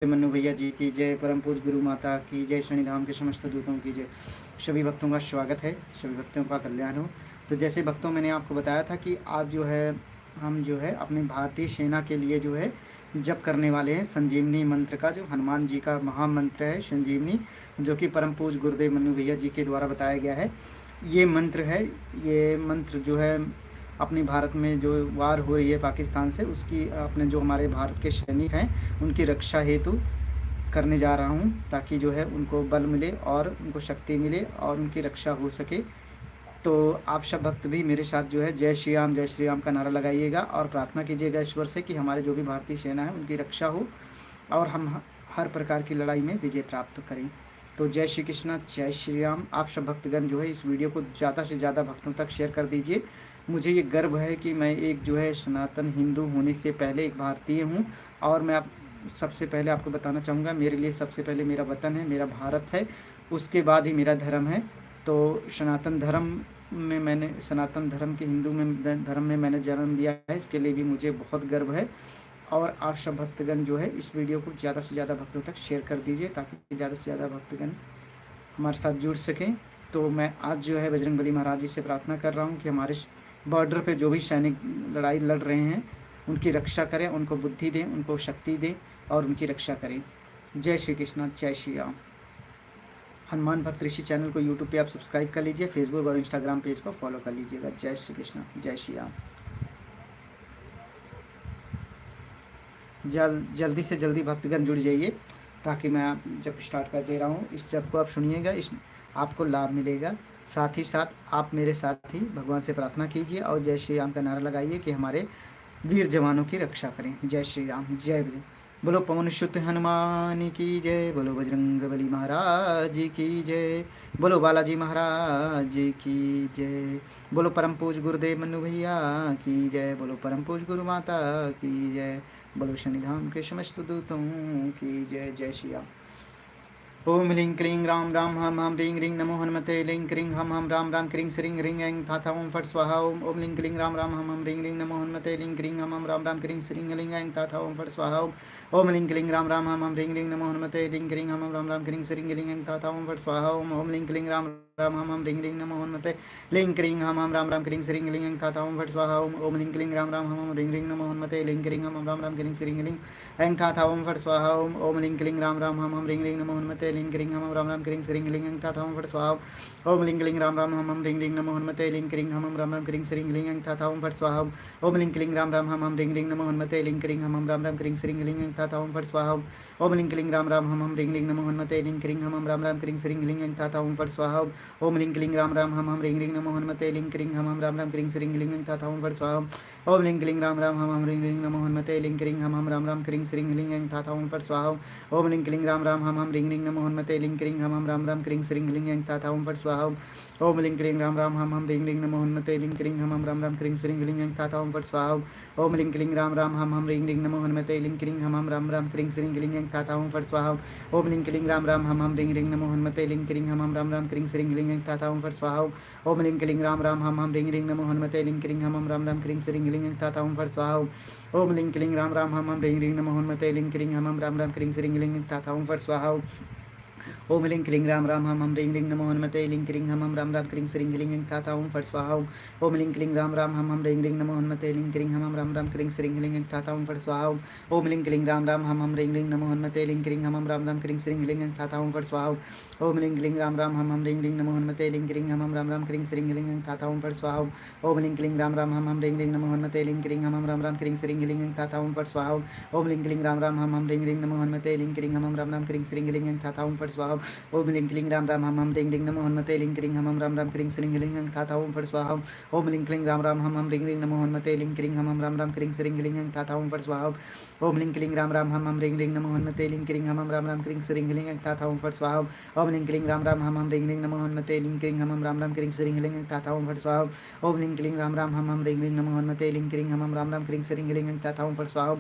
मन्नू भैया जी की जय, परम पूज्य गुरु माता की जय, शनिधाम के समस्त दूतों की जय। सभी भक्तों का स्वागत है, सभी भक्तों का कल्याण हो। तो जैसे भक्तों मैंने आपको बताया था कि आज जो है हम जो है अपनी भारतीय सेना के लिए जो है जप करने वाले हैं संजीवनी मंत्र का, जो हनुमान जी का महामंत्र है संजीवनी, जो कि परम पूज्य गुरुदेव मन्नू भैया जी के द्वारा बताया गया है। ये मंत्र है, ये मंत्र जो है अपनी भारत में जो वार हो रही है पाकिस्तान से, उसकी अपने जो हमारे भारत के सैनिक हैं उनकी रक्षा हेतु करने जा रहा हूँ, ताकि जो है उनको बल मिले और उनको शक्ति मिले और उनकी रक्षा हो सके। तो आप सब भक्त भी मेरे साथ जो है जय श्री राम का नारा लगाइएगा और प्रार्थना कीजिएगा ईश्वर से कि हमारे जो भी भारतीय सेना है उनकी रक्षा हो और हम हर प्रकार की लड़ाई में विजय प्राप्त करें। तो जय श्री कृष्ण, जय श्री राम। आप सब भक्तगण जो है इस वीडियो को ज़्यादा से ज़्यादा भक्तों तक शेयर कर दीजिए। मुझे ये गर्व है कि मैं एक जो है सनातन हिंदू होने से पहले एक भारतीय हूँ। और मैं आप सबसे पहले आपको बताना चाहूँगा, मेरे लिए सबसे पहले मेरा वतन है, मेरा भारत है, उसके बाद ही मेरा धर्म है। तो सनातन धर्म में मैंने सनातन धर्म के हिंदू में धर्म में मैंने जन्म लिया है, इसके लिए भी मुझे बहुत गर्व है। और आप सब भक्तगण जो है इस वीडियो को ज़्यादा से ज़्यादा भक्तों तक शेयर कर दीजिए, ताकि ज़्यादा से ज़्यादा भक्तगण हमारे साथ जुड़ सकें। तो मैं आज जो है बजरंगबली महाराज जी से प्रार्थना कर रहा हूँ कि हमारे बॉर्डर पे जो भी सैनिक लड़ाई लड़ रहे हैं उनकी रक्षा करें, उनको बुद्धि दें, उनको शक्ति दें और उनकी रक्षा करें। जय श्री कृष्ण, जय श्री राम। हनुमान भक्त ऋषि चैनल को यूट्यूब पे आप सब्सक्राइब कर लीजिए, फेसबुक और इंस्टाग्राम पेज को फॉलो कर लीजिएगा। जय श्री कृष्ण, जय श्री राम। जल्दी से जल्दी भक्तगण जुड़ जाइए, ताकि मैं जब स्टार्ट कर दे रहा हूँ इस जब को आप सुनिएगा, इस आपको लाभ मिलेगा। साथ ही साथ आप मेरे साथ ही भगवान से प्रार्थना कीजिए और जय श्री राम का नारा लगाइए कि हमारे वीर जवानों की रक्षा करें। जय श्री राम, जय बजरंग। बोलो पवन सुत हनुमान की जय, बोलो बजरंग बली महाराज की जय, बोलो बालाजी महाराज की जय, बोलो परम पूज गुरुदेव मनु भैया की जय, बोलो परम पूज गुरु माता की जय, बोलो शनिधाम के समस्त दूतों की जय। जय श्री राम। ओम ह्रीं क्लीं राम राम हम ह्रीं ह्रीं नमो हनुमते लीं क्रीं हम राम राम क्रीं श्रीं ह्रीं ऐं थाथा ओम फट स्वाहा। ओम लीं क्लीं राम राम हम ह्रीं ह्रीं नमो हनुमते लीं क्रीं हम राम राम क्रीं श्रीं ह्रीं ऐं थाथा ओम फट स्वाहा। ओम लीं क्लीं राम राम हम ह्रीं ह्रीं नमो हनुमते लीं क्रीं हम राम राम क्रीं श्रीं ह्रीं ऐं थाथा ओम फट स्वाहा। ओम लीं क्लीं राम राम हम ह्रीं ह्रीं नमो हनुमते लीं क्रीं हम राम राम क्रीं श्रीं ह्रीं ऐं थाथा ओम फट स्वाहा। ओम लीं क्लीं राम राम हम ह्रीं ह्रीं नमो हनुमते लीं क्रीं हम राम राम क्रीं श्रीं ह्रीं ऐं थाथा ओम फट स्वाहा। ओम लीं क्लीं राम राम हम ह्रीं ह्रीं नमो हनुमते लीं क्रीं हम राम राम क्रीं श्रीं ह्रीं ऐं थाथा ओम फट स्वाहा। ओम लीं क्लीं राम राम हम ह्रीं ह्रीं नमो हनुमते लीं क्रीं हम राम राम क्रीं श्रीं ह्रीं ऐं थाथा ओम फट स्वाहा। ओम लीं क्लीं राम राम हम ह्रीं ह्रीं नमो हनुमते लीं क्रीं हम राम राम क्रीं श्रीं ह्रीं ऐं थाथा ओम फट स्वाहा। ओम लीं क्लीं राम राम हम ह्रीं ह्रीं नमो हनुमते लीं क्रीं हम राम राम क्रीं श्रीं ह्रीं ऐं थाथा ओम फट स्वाहा। ओम लीं क्लीं राम राम हम ह्रीं ह्रीं नमो हनुमते लीं क्रीं हम राम राम क्रीं श्रीं ह्रीं ऐं थाथा ओम फट स्वाहा। ओम लीं क्लीं राम राम हम ह्रीं ह्रीं नमो हनुमते लीं क्रीं हम राम राम क्रीं श्रीं ह्रीं ऐं थाथा ओम फट स्वाहा। ओम लीं क्लीं राम राम हम ह्रीं ह्रीं नमो हनुमते लीं क्रीं हम राम राम क्रीं श्रीं ह्रीं ऐं थाथा ओम फट स्वाहा। ओम लीं क्लीं राम राम हम ह्रीं ह्रीं नमो हनुमते लीं क्रीं हम राम राम क्रीं श्रीं ह्रीं ऐं थाथा ओम फट स्वाहा। ओम लीं क्लीं राम राम हम ह्रीं ह्रीं नमो हनुमते लीं क्रीं हम राम राम क्रीं श्रीं ह्रीं ऐं थाथा ओम फट स्वाहा। ओम लीं क्लीं राम राम हम ह्रीं ह्रीं नमो हनुमते लीं क्रीं हम राम राम क्रीं श्रीं ह्रीं ऐं थाथा ओम फट स्वाहा। ओम लीं क्लीं राम राम हम ह्रीं ह्रीं नमो हनुमते लीं क्रीं हम राम राम क्रीं श्रीं ह्रीं ऐं थाथा ओम फट स्वाहा। ओम लीं क्लीं राम राम हम ह्रीं ह्रीं नमो हनुमते लीं क्रीं हम राम राम क्रीं श्रीं ह्रीं ऐं थाथा ओम फट स्वाहा। ओम लीं क्लीं राम राम हम ह्रीं ह्रीं नमो हनुमते लीं क्रीं हम राम राम क्रीं श्रीं ह्रीं ऐं थाथा ओम फट स्वाहा। ओम लीं क्लीं राम राम हम ह्रीं ह्रीं नमो हनुमते लीं क्रीं हम राम राम क्रीं श्रीं ह्रीं ऐं थाथा ओम फट स्वाहा। ओम लीं क्लीं राम राम हम ह्रीं ह्रीं नमो हनुमते लीं क्रीं हम राम राम क्रीं श्रीं ह्रीं ऐं थाथा ओम फट स्वाहा। ओम लीं क्लीं राम राम हम ह्रीं ह्रीं नमो हनुमते लीं क्रीं हम राम राम क्रीं श्रीं ह्रीं ऐं थाथा ओम फट स्वाहा। ओम लीं क्लीं राम राम हम ह्रीं ह्रीं नमो हनुमते लीं क्रीं हम राम राम क्रीं श्रीं ह्रीं ऐं थाथा ओम फट स्वाहा। ओम लीं क्लीं राम राम हम ह्रीं ह्रीं नमो हनुमते लीं क्रीं हम राम राम क्रीं श्रीं ह्रीं ऐं थाथा ओम फट स्वाहा। ओम लीं क्लीं राम राम हम ह्रीं ह्रीं नमो हनुमते लीं क्रीं हम राम राम क्रीं श्रीं ह्रीं ऐं थाथा ओम फट स्वाहा। ओम लीं क्लीं राम राम हम ह्रीं ह्रीं नमो हनुमते लीं क्रीं हम राम राम क्रीं श्रीं ह्रीं ऐं थाथा ओम फट स्वाहा। ओम लीं क्लीं राम राम हम ह्रीं ह्रीं नमो हनुमते लीं क्रीं हम राम राम क्रीं श्रीं ह्रीं ऐं थाथा ओम फट स्वाहा। ओम लीं क्लीं राम राम हम ह्रीं ह्रीं नमो हनुमते लीं क्रीं हम राम राम क्रीं श्रीं ह्रीं ऐं थाथा ओम फट स्वाहा। ओम लीं क्लीं राम राम हम ह्रीं ह्रीं नमो हनुमते लीं क्रीं हम राम राम क्रीं श्रीं ह्रीं ऐं थाथा ओम फट स्वाहा।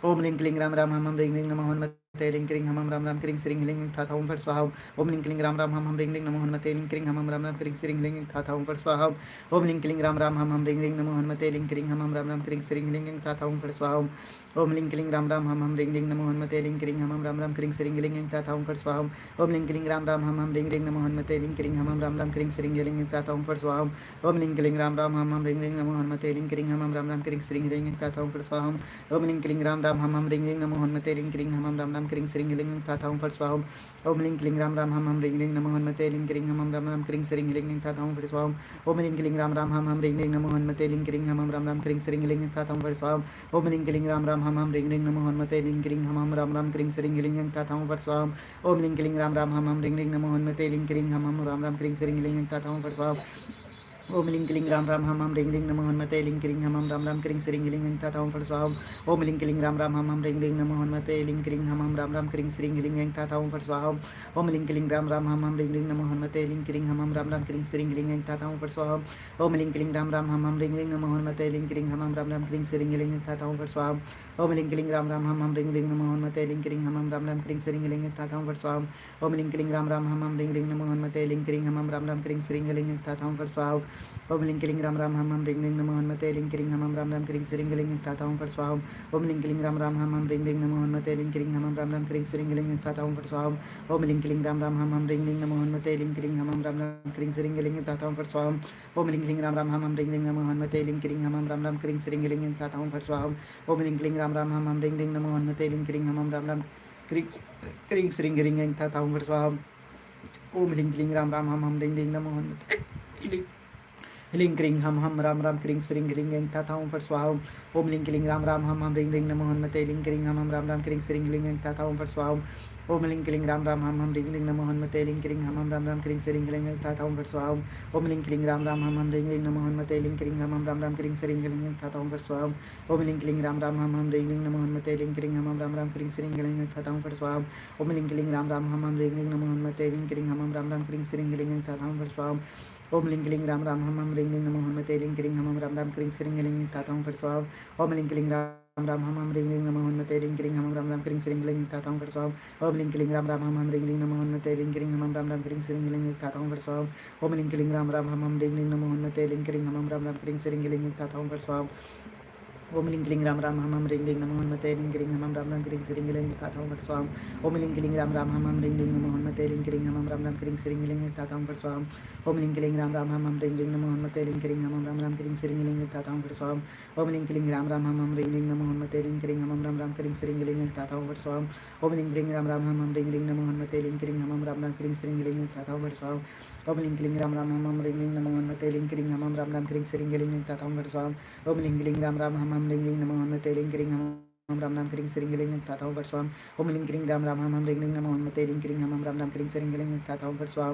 ओम लीं क्लीं राम राम हम ह्रीं ह्रीं नमो हनुमते तेलिंग क्रिंग हम राम राम क्रिंग श्रींग लिंग था ओम फट स्वाहा ओम लिंग क्लिंग राम राम हम रिंग लिंग नमो हनुमते लिंग क्रिंग हम राम राम क्रिंग श्रींग लिंग था ओम फट स्वाहा ओम लिंग क्लिंग राम राम हम रिंग लिंग नमो हनुमते लिंग क्रिंग हम राम राम क्रिंग श्रींग लिंग था ओम फट स्वाहा ओम लिंग क्लिंग राम राम हम रिंग लिंग नमो हनुमते लिंग क्रिंग हम राम राम क्रिंग श्रींग लिंग था ओम फट स्वाहा ओम लिंग क्लिंग राम राम हम रिंग लिंग नमो हनुमते लिंग क्रिंग हम राम राम क्रिंग श्रींग लिंग था ओम फट स्वाहा ओम लिंग क्लिंग राम राम हम रिंग लिंग नमो हनुमते लिंग क्रिंग हम राम राम क्रिंग श्रींग लिंग था ओम फट स्वाहा ओम लिंग क्लिंग राम राम हम रिंग लिंग नमो हनुमते लिंग क्रिंग हम राम राम क्रिंग श्रींग लिंग था ओम फट स्वाहा ओम लिंग क्लिंग राम राम हम रिंग लिंग नमो हनुमते लिंग क्रिंग हम राम राम क्रिंग श्रींग लिंग था ओम फट स्वाहा ओम लिंग क्लिंग राम राम हम रिंग लिंग नमो हनुमते लिंग क्रिंग हम राम राम क्रिंग श्रींग लिंग था ओम फट स्वाहा ओम लिंग क्लिंग राम राम हम रिंग लिंग नमो हनुमते लिंग क्रिंग हम राम राम क्रिंग श्रींग लिंग था ओम फट स्वाहा ओम लिंग क्लिंग राम राम हम रिंग लिंग नमो हनुमते लिंग क्रिंग हम राम राम क्रिंग श्रींग लिंग था ओम फट स्वाहा ओम लिंग क्लिंग राम राम हम रिंग लिंग नमो हनुमते लिंग क्रिंग हम राम राम क्रिंग श्रींग लिंग था ओम फट स्वाहा ओम लिंग क्लिंग राम राम हम रिंग लिंग नमो हनुमते लिंग क्रिंग हम राम राम क्रिंग श्रींग लिंग था ओम फट स्वाहा ओम लिंग क्लिंग राम राम हम रिंग लिंग नमो हनुमते लिंग क्रिंग हम राम राम क्रिंग श्रींग लिंग था ओम फट स्वाहा ओम लिंग क्लिंग राम राम हम रिंग लिंग नमो हनुमते लिंग क्रिंग हम राम राम क्रिंग श्रींग लिंग था ओम फट स्वाहा ओम लिंग क्लिंग राम राम हम रिंग लिंग नमो हनुमते लिंग क्रिंग हम राम राम क्रिंग श्रींग लिंग था ओम फट स्वाहा ओम लिंग क्लिंग राम राम हम रिंग लिंग नमो हनुमते लिंग क्रिंग हम राम राम क्रिंग श्रींग लिंग था ओम फट स्वाहा ओम लिंग क्लिंग राम राम हम रिंग लिंग नमो हनुमते लिंग क्रिंग हम राम राम क्रिंग श्रींग लिंग था ओम फट स्वाहा ओम लिंग क्लिंग राम राम हम रिंग लिंग नमो हनुमते लिंग क्रिंग हम राम राम क्रिंग श्रींग लिंग था ओम फट स्वाहा ओम लिंग क्लिंग राम राम हम रिंग लिंग नमो हनुमते लिंग क्रिंग हम राम राम क्रिंग श्रींग लिंग था ओम फट स्वाहा ओम लिंग क्लिंग राम राम हम रिंग लिंग नमो हनुमते लिंग क्रिंग हम राम राम क्रिंग श्रींग लिंग था ओम फट स्वाहा ओम लिंग क्लिंग राम राम हम रिंग लिंग नमो हनुमते लिंग क्रिंग हम राम राम क्रिंग श्रींग लिंग था ओम फट स्वाहा ओम लिंग क्लिंग राम राम हम रिंग लिंग नमो हनुमते लिंग क्रिंग हम राम राम क्रिंग श्रींग लिंग था ओम फट स्वाहा ओम लिंग क्लिंग राम राम हम रिंग लिंग नमो हनुमते लिंग क्रिंग हम राम राम क्रिंग श्रींग लिंग था ओम फट स्वाहा ओम लिंग क्लिंग राम राम हम रिंग लिंग नमो हनुमते लिंग क्रिंग हम राम राम क्रिंग श्रींग लिंग था ओम फट स्वाहा ओम लिंग क्लिंग राम राम हम रिंग लिंग नमो हनुमते लिंग क्रिंग हम राम राम क्रिंग श्रींग लिंग था ओम फट स्वाहा ओम लिंग क्लिंग राम राम हम रिंग लिंग नमो हनुमते लिंग क्रिंग हम राम राम क्रिंग श्रींग लिंग था ओम फट स्वाहा ओम लिंग क्लिंग राम राम हम रिंग लिंग नमो हनुमते लिंग क्रिंग हम राम राम क्रिंग श्रींग लिंग था ओम फट स्वाहा ओम लिंग क्लिंग राम राम हम रिंग लिंग नमो हनुमते लिंग क्रिंग हम राम राम क्रिंग श्रींग लिंग था ओम फट स्वाहा ओम लिंग क्लिंग राम राम हम रिंग लिंग नमो हनुमते लिंग क्रिंग हम राम राम क्रिंग श्रींग लिंग था ओम फट स्वाहा ओम लिंग क्लिंग राम राम हम रिंग लिंग नमो हनुमते लिंग क्रिंग हम राम राम क्रिंग श्रींग लिंग था ओम फट स्वाहा ओम लिंग क्लिंग राम राम हम रिंग लिंग नमो हनुमते लिंग क्रिंग हम राम राम क्रिंग श्रींग लिंग था ओम फट स्वाहा ओम लिंग क्लिंग राम राम हम रिंग लिंग नमो हनुमते लिंग क्रिंग हम राम राम क्रिंग श्रींग लिंग था ओम फट स्वाहा ओम लिंग क्लिंग राम राम हम रिंग लिंग नमो हनुमते लिंग क्रिंग हम राम राम क्रिंग श्रींग लिंग था ओम फट स्वाहा ओम लिंग क्लिंग राम राम हम रिंग लिंग नमो हनुमते लिंग क्रिंग हम राम राम क्रिंग श्रींग लिंग था ओम फट स्वाहा ओम लिंग क्लिंग राम राम हम रिंग लिंग नमो हनुमते लिंग क्रिंग हम राम राम क्रिंग श्रींग लिंग था ओम फट स्वाहा ओम लिंग क्लिंग राम राम हम रिंग लिंग नमो हनुमते लिंग क्रिंग हम राम राम क्रिंग श्रींग लिंग था ओम फट स्वाहा ओम लिंग क्लिंग राम राम हम रिंग लिंग नमो हनुमते लिंग क्रिंग हम राम राम क्रिंग श्रींग लिंग था ओम फट स्वाहा ओम लिंग क्लिंग राम राम हम रिंग लिंग नमो हनुमते लिंग क्रिंग हम राम राम क्रिंग श्रींग लिंग था ओम फट स्वाहा ओम लिंग क्लिंग राम राम हम रिंग लिंग नमो हनुमते लिंग क्रिंग हम राम राम क्रिंग श्रींग लिंग था ओम फट स्वाहा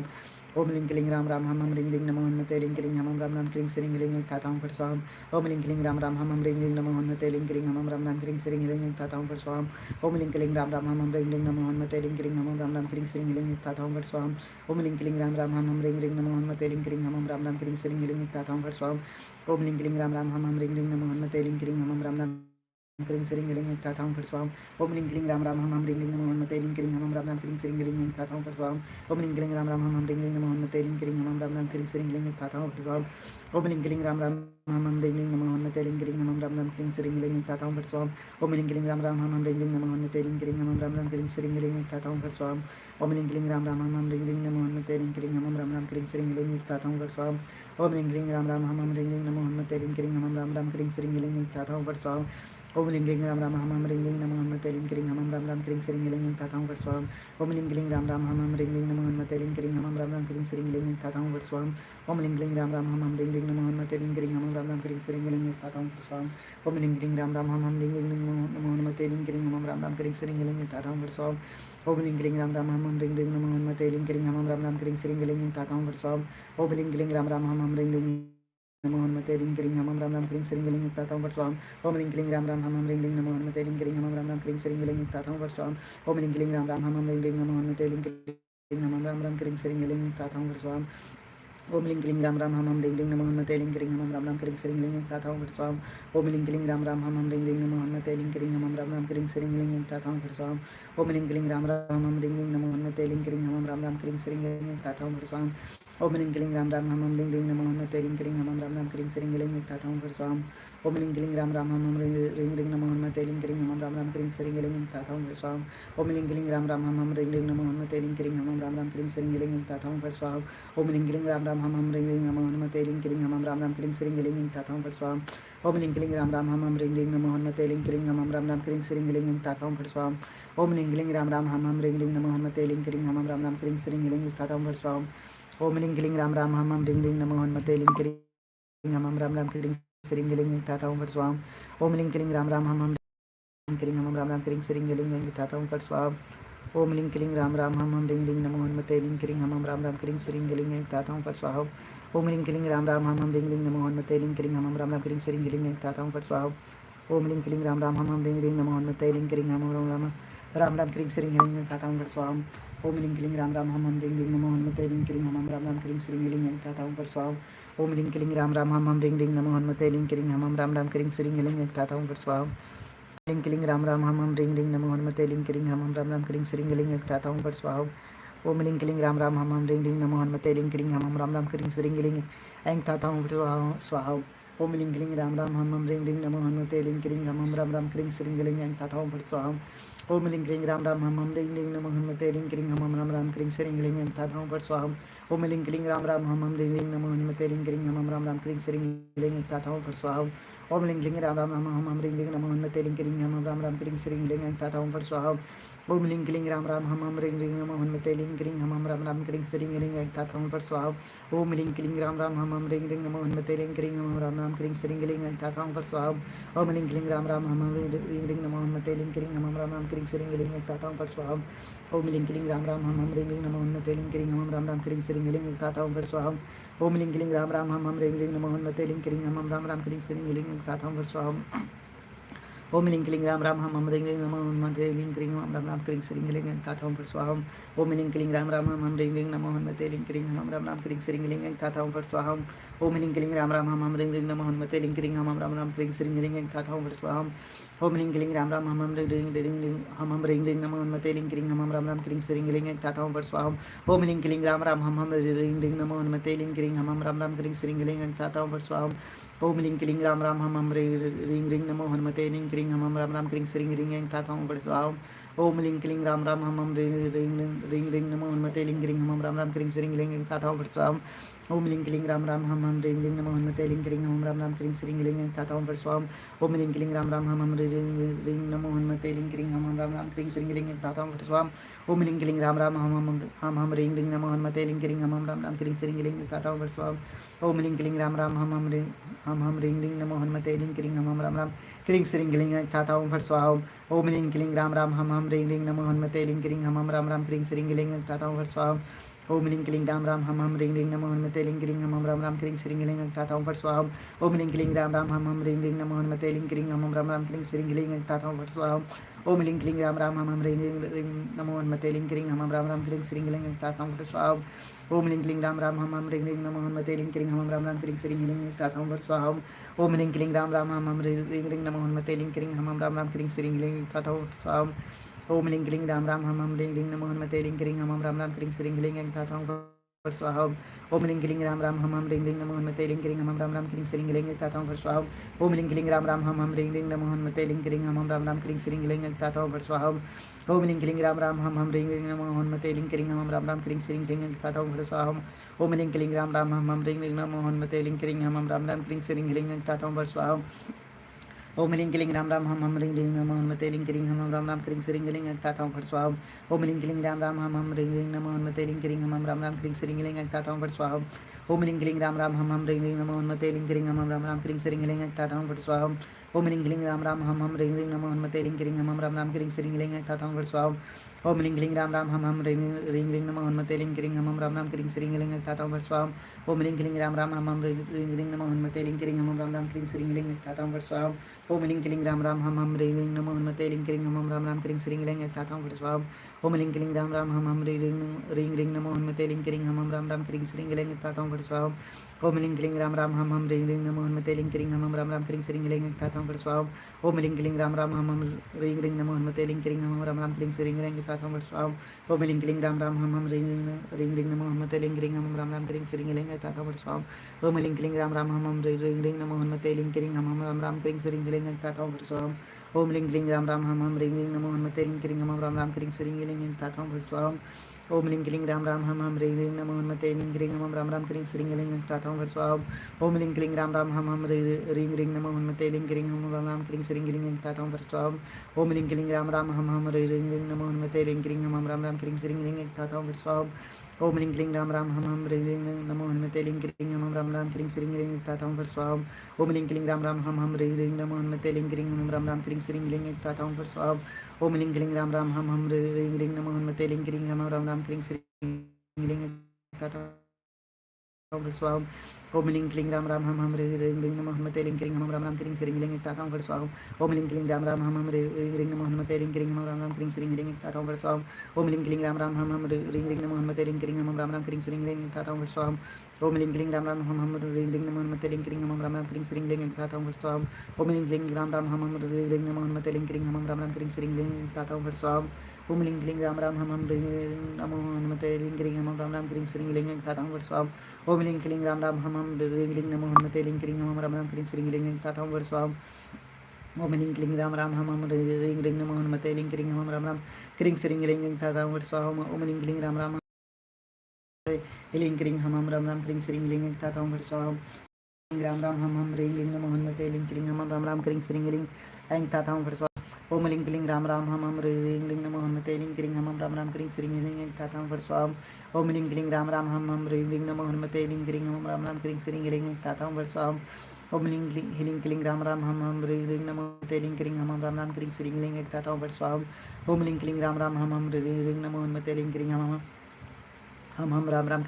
ओम लिंग क्लिंग राम राम हम रिंग लिंग नमो हनुमते लिंग क्रिंग हम राम राम क्रिंग श्रींग लिंग था ओम फट स्वाहा ओम लिंग क्लिंग राम राम हम रिंग लिंग नमो हनुमते लिंग क्रिंग हम राम राम क्रिंग श्रींग लिंग था ओम फट स्वाहा ओम लिंग क्लिंग राम राम हम रिंग लिंग नमो हनुमते लिंग क्रिंग हम राम राम क्रिंग श्रींग लिंग था ओम फट स्वाहा ओम लिंग क्लिंग राम राम हम रिंग लिंग नमो हनुमते लिंग क्रिंग हम राम राम क्रिंग श्रींग लिंग था ओम फट स्वाहा ओम लिंग क्लिंग राम राम हम रिंग लिंग नमो हनुमते लिंग क्रिंग हम राम राम क्रिंग श्रींग लिंग था ओम फट स्वाहा ओम लिंग क्लिंग राम राम हम रिंग लिंग नमो हनुमते लिंग क्रिंग हम राम राम क्रिंग श्रींग लिंग था ओम फट स्वाहा ओम लिंग क्लिंग राम राम हम रिंग लिंग नमो हनुमते लिंग क्रिंग हम राम राम क्रिंग श्रींग लिंग था ओम फट स्वाहा ओम लिंग क्लिंग राम राम हम रिंग लिंग नमो हनुमते लिंग क्रिंग हम राम राम क्रिंग श्रींग लिंग था ओम फट स्वाहा ओम लिंग क्लिंग राम राम हम रिंग लिंग नमो हनुमते लिंग क्रिंग हम राम राम क्रिंग श्रींग लिंग था ओम फट स्वाहा ओम लिंग क्लिंग राम राम हम रिंग लिंग नमो हनुमते लिंग क्रिंग हम राम राम क्रिंग श्रींग लिंग था ओम फट स्वाहा ओम लिंग क्लिंग राम राम हम रिंग लिंग नमो हनुमते लिंग क्रिंग हम राम राम क्रिंग श्रींग लिंग था ओम फट स्वाहा ओम लिंग क्लिंग राम राम हम रिंग लिंग नमो हनुमते लिंग क्रिंग हम राम राम क्रिंग श्रींग लिंग था ओम फट स्वाहा ओम लिंग क्लिंग राम राम हम रिंग लिंग नमो हनुमते लिंग क्रिंग हम राम राम क्रिंग श्रींग लिंग था ओम फट स्वाहा ओम लिंग क्लिंग राम राम हम रिंग लिंग नमो हनुमते लिंग क्रिंग हम राम राम क्रिंग श्रींग लिंग था ओम फट स्वाहा ओम लिंग क्लिंग राम राम हम रिंग लिंग नमो हनुमते लिंग क्रिंग हम राम राम क्रिंग श्रींग लिंग था ओम फट स्वाहा ओम लिंग क्लिंग राम राम हम रिंग लिंग नमो हनुमते लिंग क्रिंग हम राम राम क्रिंग श्रींग लिंग था ओम फट स्वाहा ओम लिंग क्लिंग राम राम हम रिंग लिंग नमो हनुमते लिंग क्रिंग हम राम राम क्रिंग श्रींग लिंग था ओम फट स्वाहा ओम लिंग क्लिंग राम राम हम रिंग लिंग नमो हनुमते लिंग क्रिंग हम राम राम क्रिंग श्रींग लिंग था ओम फट स्वाहा ओम लिंग क्लिंग राम राम हम रिंग लिंग नमो हनुमते लिंग क्रिंग हम राम राम क्रिंग श्रींग लिंग था ओम फट स्वाहा ओम लिंग क्लिंग राम राम हम रिंग रिंग नमो हनुमते लिंग क्लिंग हम राम राम क्लिंग श्रीं लिंग तथा ओम फट स्वाहा। ओम लिंग क्लिंग राम राम हम रिंग रिंग नमो हनुमते लिंग क्लिंग हम राम राम क्लिंग श्रीं लिंग तथा ओम फट स्वाहा। ओम लिंग क्लिंग राम राम हम रिंग रिंग नमो हनुमते लिंग क्लिंग हम राम राम क्लिंग श्रीं लिंग तथा ओम फट स्वाहा। ओम लिंग क्लिंग राम राम हम रिंग रिंग नमो हनुमते लिंग क्लिंग हम राम राम क्लिंग श्रीं लिंग तथा ओम फट स्वाहा। ओम लिंग क्लिंग राम राम हम रिंग रिंग नमो हनुमते लिंग क्लिंग हम राम राम क्लिंग श्रीं लिंग तथा ओम फट स्वाहा। ओम लिंग क्लिंग राम राम हम रिंग रिंग नमो हनुमते लिंग क्लिंग हम राम राम क्लिंग श्रीं लिंग तथा ओम फट स्वाहा। ओम लिंग क्लिंग राम राम हम रिंग रिंग नमो हनुमते लिंग क्लिंग हम राम राम क्लिंग श्रीं लिंग तथा ओम फट स्वाहा। ओम लिंग क्लिंग राम राम हम रिंग रिंग नमो हनुमते लिंग क्लिंग हम राम राम क्लिंग श्रीं लिंग तथा ओम फट स्वाहा। ओम लिंग क्लिंग राम राम हम रिंग रिंग नमो हनुमते लिंग क्लिंग हम राम राम क्लिंग श्रीं लिंग तथा ओम फट स्वाहा। ओम लिंग क्लिंग राम राम हम रिंग रिंग नमो हनुमते लिंग क्लिंग हम राम राम क्लिंग श्रीं लिंग तथा ओम फट स्वाहा। ओम लिंग क्लिंग राम राम हम क्लिंग हम राम राम क्लिंग श्रीं लिंग तथा ओम फट स्वाहा। ओम लिंग क्लिंग राम राम हम रिंग रिंग नमो हनुमते लिंग क्लिंग हम राम राम क्लिंग श्रीं लिंग तथा ओम फट स्वाहा। ओम लिंग क्लिंग राम राम हम रिंग रिंग नमो हनुमते लिंग क्लिंग हम राम राम क्लिंग श्रीं लिंग तथा ओम फट स्वाहा। ओम लिंग क्लिंग राम राम हम रिंग रिंग नमो हनुमते लिंग क्लिंग हम राम राम क्लिंग श्रीं लिंग तथा ओम फट स्वाहा। ओम लिंग क्लिंग राम राम हम रिंग रिंग नमो हनुमते लिंग क्लिंग हम राम राम क्लिंग श्रीं लिंग तथा ओम फट स्वाहा। ओम लिंग क्लिंग राम राम हम रिंग रिंग नमो हनुमते लिंग क्लिंग हम राम राम क्लिंग श्रीं लिंग तथा ओम फट स्वाहा। लिंग क्लिंग राम राम हम रिंग रिंग नमो हनुमते लिंग क्लिंग हम राम राम क्लिंग श्रीं लिंग तथा ओम फट स्वाहा। ओम लिंग क्लिंग राम राम हम रिंग रिंग नमो हनुमते लिंग क्लिंग हम राम राम क्लिंग श्रीं लिंग तथा ओम फट स्वाहा। ओम लिंग क्लिंग राम राम हम रिंग रिंग नमो हनुमते लिंग क्लिंग हम राम राम क्लिंग श्रीं लिंग तथा ओम फट स्वाहा। ओम लिंग क्लिंग राम राम हम रिंग रिंग नमो हनुमते लिंग क्लिंग हम राम राम क्लिंग श्रीं लिंग तथा ओम फट स्वाहा। ओम लिंग क्लिंग राम राम हम रिंग रिंग नमो हनुमते लिंग क्लिंग हम राम राम क्लिंग श्रीं लिंग तथा ओम फट स्वाहा। ओम लिंग क्लिंग राम राम हम रिंग रिंग नमो हनुमते लिंग क्लिंग हम राम राम क्लिंग श्रीं लिंग तथा ओम फट स्वाहा। ओम लिंग क्लिंग राम राम हम रिंग रिंग नमो हनुमते लिंग क्लिंग हम राम राम क्लिंग श्रीं लिंग तथा ओम फट स्वाहा। ओम लिंग क्लिंग राम राम हम रिंग रिंग नमो हनुमते लिंग क्लिंग हम राम राम क्लिंग श्रीं लिंग तथा ओम फट स्वाहा। ओम लिंग क्लिंग राम राम हम रिंग रिंग नमो हनुमते लिंग क्लिंग हम राम राम क्लिंग श्रीं लिंग तथा ओम फट स्वाहा। ओम लिंग क्लिंग राम राम हम रिंग रिंग नमो हनुमते लिंग क्लिंग हम राम राम क्लिंग श्रीं लिंग तथा ओम फट स्वाहा। ओम लिंग क्लिंग राम राम हम रिंग रिंग नमो हनुमते लिंग क्लिंग हम राम राम क्लिंग श्रीं लिंग तथा ओम फट स्वाहा। ओम लिंग क्लिंग राम राम हम रिंग रिंग नमो हनुमते लिंग क्लिंग हम राम राम क्लिंग श्रीं लिंग तथा ओम फट स्वाहा। ओम लिंग क्लिंग राम राम हम रिंग रिंग नमो हनुमते लिंग क्लिंग हम राम राम क्लिंग श्रीं लिंग तथा ओम फट स्वाहा। ओम लिंग क्लिंग राम राम हम रिंग रिंग नमो हनुमते लिंग क्लिंग हम राम राम क्लिंग श्रीं लिंग तथा ओम फट स्वाहा। ओम लिंग क्लिंग राम राम हम रिंग रिंग नमो हनुमते लिंग क्लिंग हम राम राम क्लिंग श्रीं लिंग तथा ओम फट स्वाहा। ओम लिंग क्लिंग राम राम हम रिंग रिंग नमो हनुमते लिंग क्लिंग हम राम राम क्लिंग श्रीं लिंग तथा ओम फट स्वाहा। ओम लिंग क्लिंग राम राम हम रिंग रिंग नमो हनुमते लिंग क्लिंग हम राम राम क्लिंग श्रीं लिंग तथा ओम फट स्वाहा। ओम लिंग क्लिंग राम राम हम रिंग रिंग नमो हनुमते लिंग क्लिंग हम राम राम क्लिंग श्रीं लिंग तथा ओम फट स्वाहा। ओम लिंग क्लिंग राम राम हम रिंग रिंग नमो हनुमते लिंग क्लिंग हम राम राम क्लिंग श्रीं लिंग तथा ओम फट स्वाहा। ओम लिंग क्लिंग राम राम हम रिंग रिंग नमो हनुमते लिंग क्लिंग हम राम राम क्लिंग श्रीं लिंग तथा ओम फट स्वाहा। ओम लिंग क्लिंग राम राम हम रिंग रिंग नमो हनुमते लिंग क्लिंग हम राम राम क्लिंग श्रीं लिंग तथा ओम फट स्वाहा। ओम लिंग क्लिंग राम राम हम रिंग रिंग नमो हनुमते लिंग क्लिंग हम राम राम क्लिंग श्रीं लिंग तथा ओम फट स्वाहा। ओम लिंग क्लिंग राम राम हम रिंग रिंग नमो हनुमते लिंग क्लिंग हम राम राम क्लिंग श्रीं लिंग तथा ओम फट स्वाहा। ओम लिंग क्लिंग राम राम हम रिंग रिंग नमो हनुमते लिंग क्लिंग हम राम राम क्लिंग श्रीं लिंग तथा ओम फट स्वाहा। ओम लिंग क्लिंग राम राम हम रिंग रिंग नमो हनुमते लिंग क्लिंग हम राम राम क्लिंग श्रीं लिंग तथा ओम फट स्वाहा। ओम लिंग क्लिंग राम राम हम रिंग रिंग नमो हनुमते लिंग क्लिंग हम राम राम क्लिंग श्रीं लिंग तथा ओम फट स्वाहा। ओम लिंग क्लिंग राम राम हम रिंग रिंग नमो हनुमते लिंग क्लिंग हम राम राम क्लिंग श्रीं लिंग तथा ओम फट स्वाहा। ओम लिंग क्लिंग राम राम हम रिंग रिंग नमो हनुमते लिंग क्लिंग हम राम राम क्लिंग श्रीं लिंग तथा ओम फट स्वाहा। ओम लिंग क्लिंग राम राम हम रिंग रिंग नमो हनुमते लिंग क्लिंग हम राम राम क्लिंग श्रीं लिंग तथा ओम फट स्वाहा। ओम लिंग क्लिंग राम राम हम रिंग रिंग नमो हनुमते लिंग क्लिंग हम राम राम क्लिंग श्रीं लिंग तथा ओम फट स्वाहा। ओम लिंग क्लिंग राम राम हम रिंग रिंग नमो हनुमते लिंग क्लिंग हम राम राम क्लिंग श्रीं लिंग तथा ओम फट स्वाहा। ओम लिंग क्लिंग राम राम हम रिंग रिंग नमो हनुमते लिंग क्लिंग हम राम राम क्लिंग श्रीं लिंग तथा ओम फट स्वाहा। ओम लिंग क्लिंग राम राम हम रिंग रिंग नमो हनुमते लिंग क्लिंग हम राम राम क्लिंग श्रीं लिंग तथा ओम फट स्वाहा। ओम लिंग क्लिंग राम राम हम रिंग रिंग नमो हनुमते लिंग क्लिंग हम राम राम क्लिंग श्रीं लिंग तथा ओम फट स्वाहा। ओम लिंग क्लिंग राम राम हम रिंग रिंग नमो हनुमते लिंग क्लिंग हम राम राम क्लिंग श्रीं लिंग तथा ओम फट स्वाहा। ओम लिंग क्लिंग राम राम हम रिंग रिंग नमो हनुमते लिंग क्लिंग हम राम राम क्लिंग श्रीं लिंग तथा ओम फट स्वाहा। ओम लिंग क्लिंग राम राम हम रिंग रिंग नमो हनुमते लिंग क्लिंग हम राम राम क्लिंग श्रीं लिंग तथा ओम फट स्वाहा। ओम लिंग लिंग राम राम हम रिंग रिंग रिंग नमो हनुमते लिंग रिंग हम राम राम क्रिंग श्रींग लिंग ताता वर स्वाम ओम लिंग लिंग राम राम हम रिंग रिंग नमो हनुमते लिंग रिंग हम राम राम क्रिंग श्रींग लिंग ताता वर स्वाम ओम लिंग लिंग राम राम हम रिंग रिंग नमो हनुमते लिंग रिंग हम राम राम क्रिंग श्रींग लिंग ताता वर स्वाम ओम लिंग लिंग राम राम हम रिंग रिंग नमो हनुमते लिंग रिंग हम राम राम क्रिंग श्रींग लिंग ताता वर स्वाम ओम लिंग लिंग राम राम हम रिंग रिंग नमो हनुमते लिंग रिंग हम राम राम क्रिंग श्रींग लिंग ताता वर स्वाम ओम लिंग लिंग राम राम हम रिंग रिंग नमो हनुमते लिंग रिंग हम राम राम क्रिंग श्रींग लिंग ताता वर स्वाम ओम लिंग लिंग राम राम हम रिंग रिंग नमो हनुमते लिंग रिंग हम राम राम क्रिंग श्रींग लिंग ताता वर स्वाम ओम लिंग लिंग राम राम हम रिंग रिंग नमो हनुमते लिंग रिंग हम राम राम क्रिंग श्रींग लिंग ताता वर स्वाम ओम लिंग लिंग राम राम हम रिंग रिंग नमो हनुमते लिंग रिंग हम राम राम क्रिंग श्रींग लिंग ताता वर स्वाम ओम लिंग लिंग राम राम हम रिंग रिंग नमो हनुमते लिंग रिंग हम राम राम क्रिंग श्रींग लिंग ताता वर स्वाम ओम लिंग लिंग राम राम हम रिंग रिंग नमो हनुमते लिंग रिंग हम राम राम क्रिंग श्रींग लिंग ताता वर स्वाम ओम लिंग लिंग राम राम हम रिंग रिंग नमो हनुमते लिंग रिंग हम राम राम क्रिंग श्रींग लिंग ताता वर स्वाम ओम लिंग लिंग राम राम हम रिंग रिंग नमो हनुमते लिंग रिंग हम राम राम क्रिंग श्रींग लिंग ताता वर स्वाम ओम लिंग लिंग राम राम हम रिंग रिंग नमो हनुमते लिंग रिंग हम राम राम क्रिंग श्रींग लिंग ताता वर स्वाम ओम लिंग लिंग राम राम हम रिंग रिंग नमो हनुमते लिंग रिंग हम राम राम क्रिंग श्रींग लिंग ताता स्वाम ओम लिंग लिंग राम राम हम रिंग रिंग नमो हनुमते लिंग रिंग हम राम राम क्रिंग श्रींग लिंग ताता स्वाम ओम लिंग लिंग राम राम हम रिंग रिंग नमो हनुमते लिंग रिंग हम राम राम क्रिंग श्रींग लिंग ताता स्वाम ओम लिंग लिंग राम राम हम रिंग रिंग नमो हनुमते लिंग रिंग हम राम राम क्रिंग श्रींग लिंग ताता स्वाम ओम लिंग लिंग राम राम हम रिंग रिंग नमो हनुमते लिंग रिंग हम राम राम क्रिंग श्रींग लिंग ताता स्वाम ओम लिंग लिंग राम राम हम रिंग रिंग नमो हनुमते लिंग रिंग हम राम राम क्रिंग श्रींग लिंग ताता स्वाम ओम लिंग लिंग राम राम हम रिंग रिंग नमो हनुमते लिंग रिंग हम राम राम क्रिंग श्रींग लिंग ताता स्वाम ओम लिंग लिंग राम राम हम रिंग रिंग नमो हनुमते लिंग रिंग हम राम राम क्रिंग श्रींग लिंग ताता स्वाम ओम लिंग लिंग राम राम हम रिंग रिंग नमो हनुमते लिंग रिंग हम राम राम क्रिंग श्रींग लिंग ताता स्वाम ओम लिंग लिंग राम राम लिंग रिंग हम राम राम क्रिंग श्रींग लिंग ताता स्वाम राम राम हम रिंग रिंग नमो हनुमते लिंग रिंग हम राम राम क्रिंग श्रींग लिंग ताता स्वाम ओम लिंग लिंग राम राम हम रिंग रिंग नमो हनुमते लिंग रिंग हम राम राम क्रिंग श्रींग लिंग ताता स्वाम ओम लिंग लिंग राम राम हम रिंग रिंग नमो हनुमते लिंग रिंग हम राम राम क्रिंग श्रींग लिंग ताता स्वाम ओम लिंग लिंग राम राम हम रिंग रिंग नमो हनुमते लिंग रिंग हम राम राम क्रिंग श्रींग लिंग ताता स्वाम ओम लिंग लिंग राम राम हम रिंग रिंग नमो हनुमते लिंग रिंग हम राम राम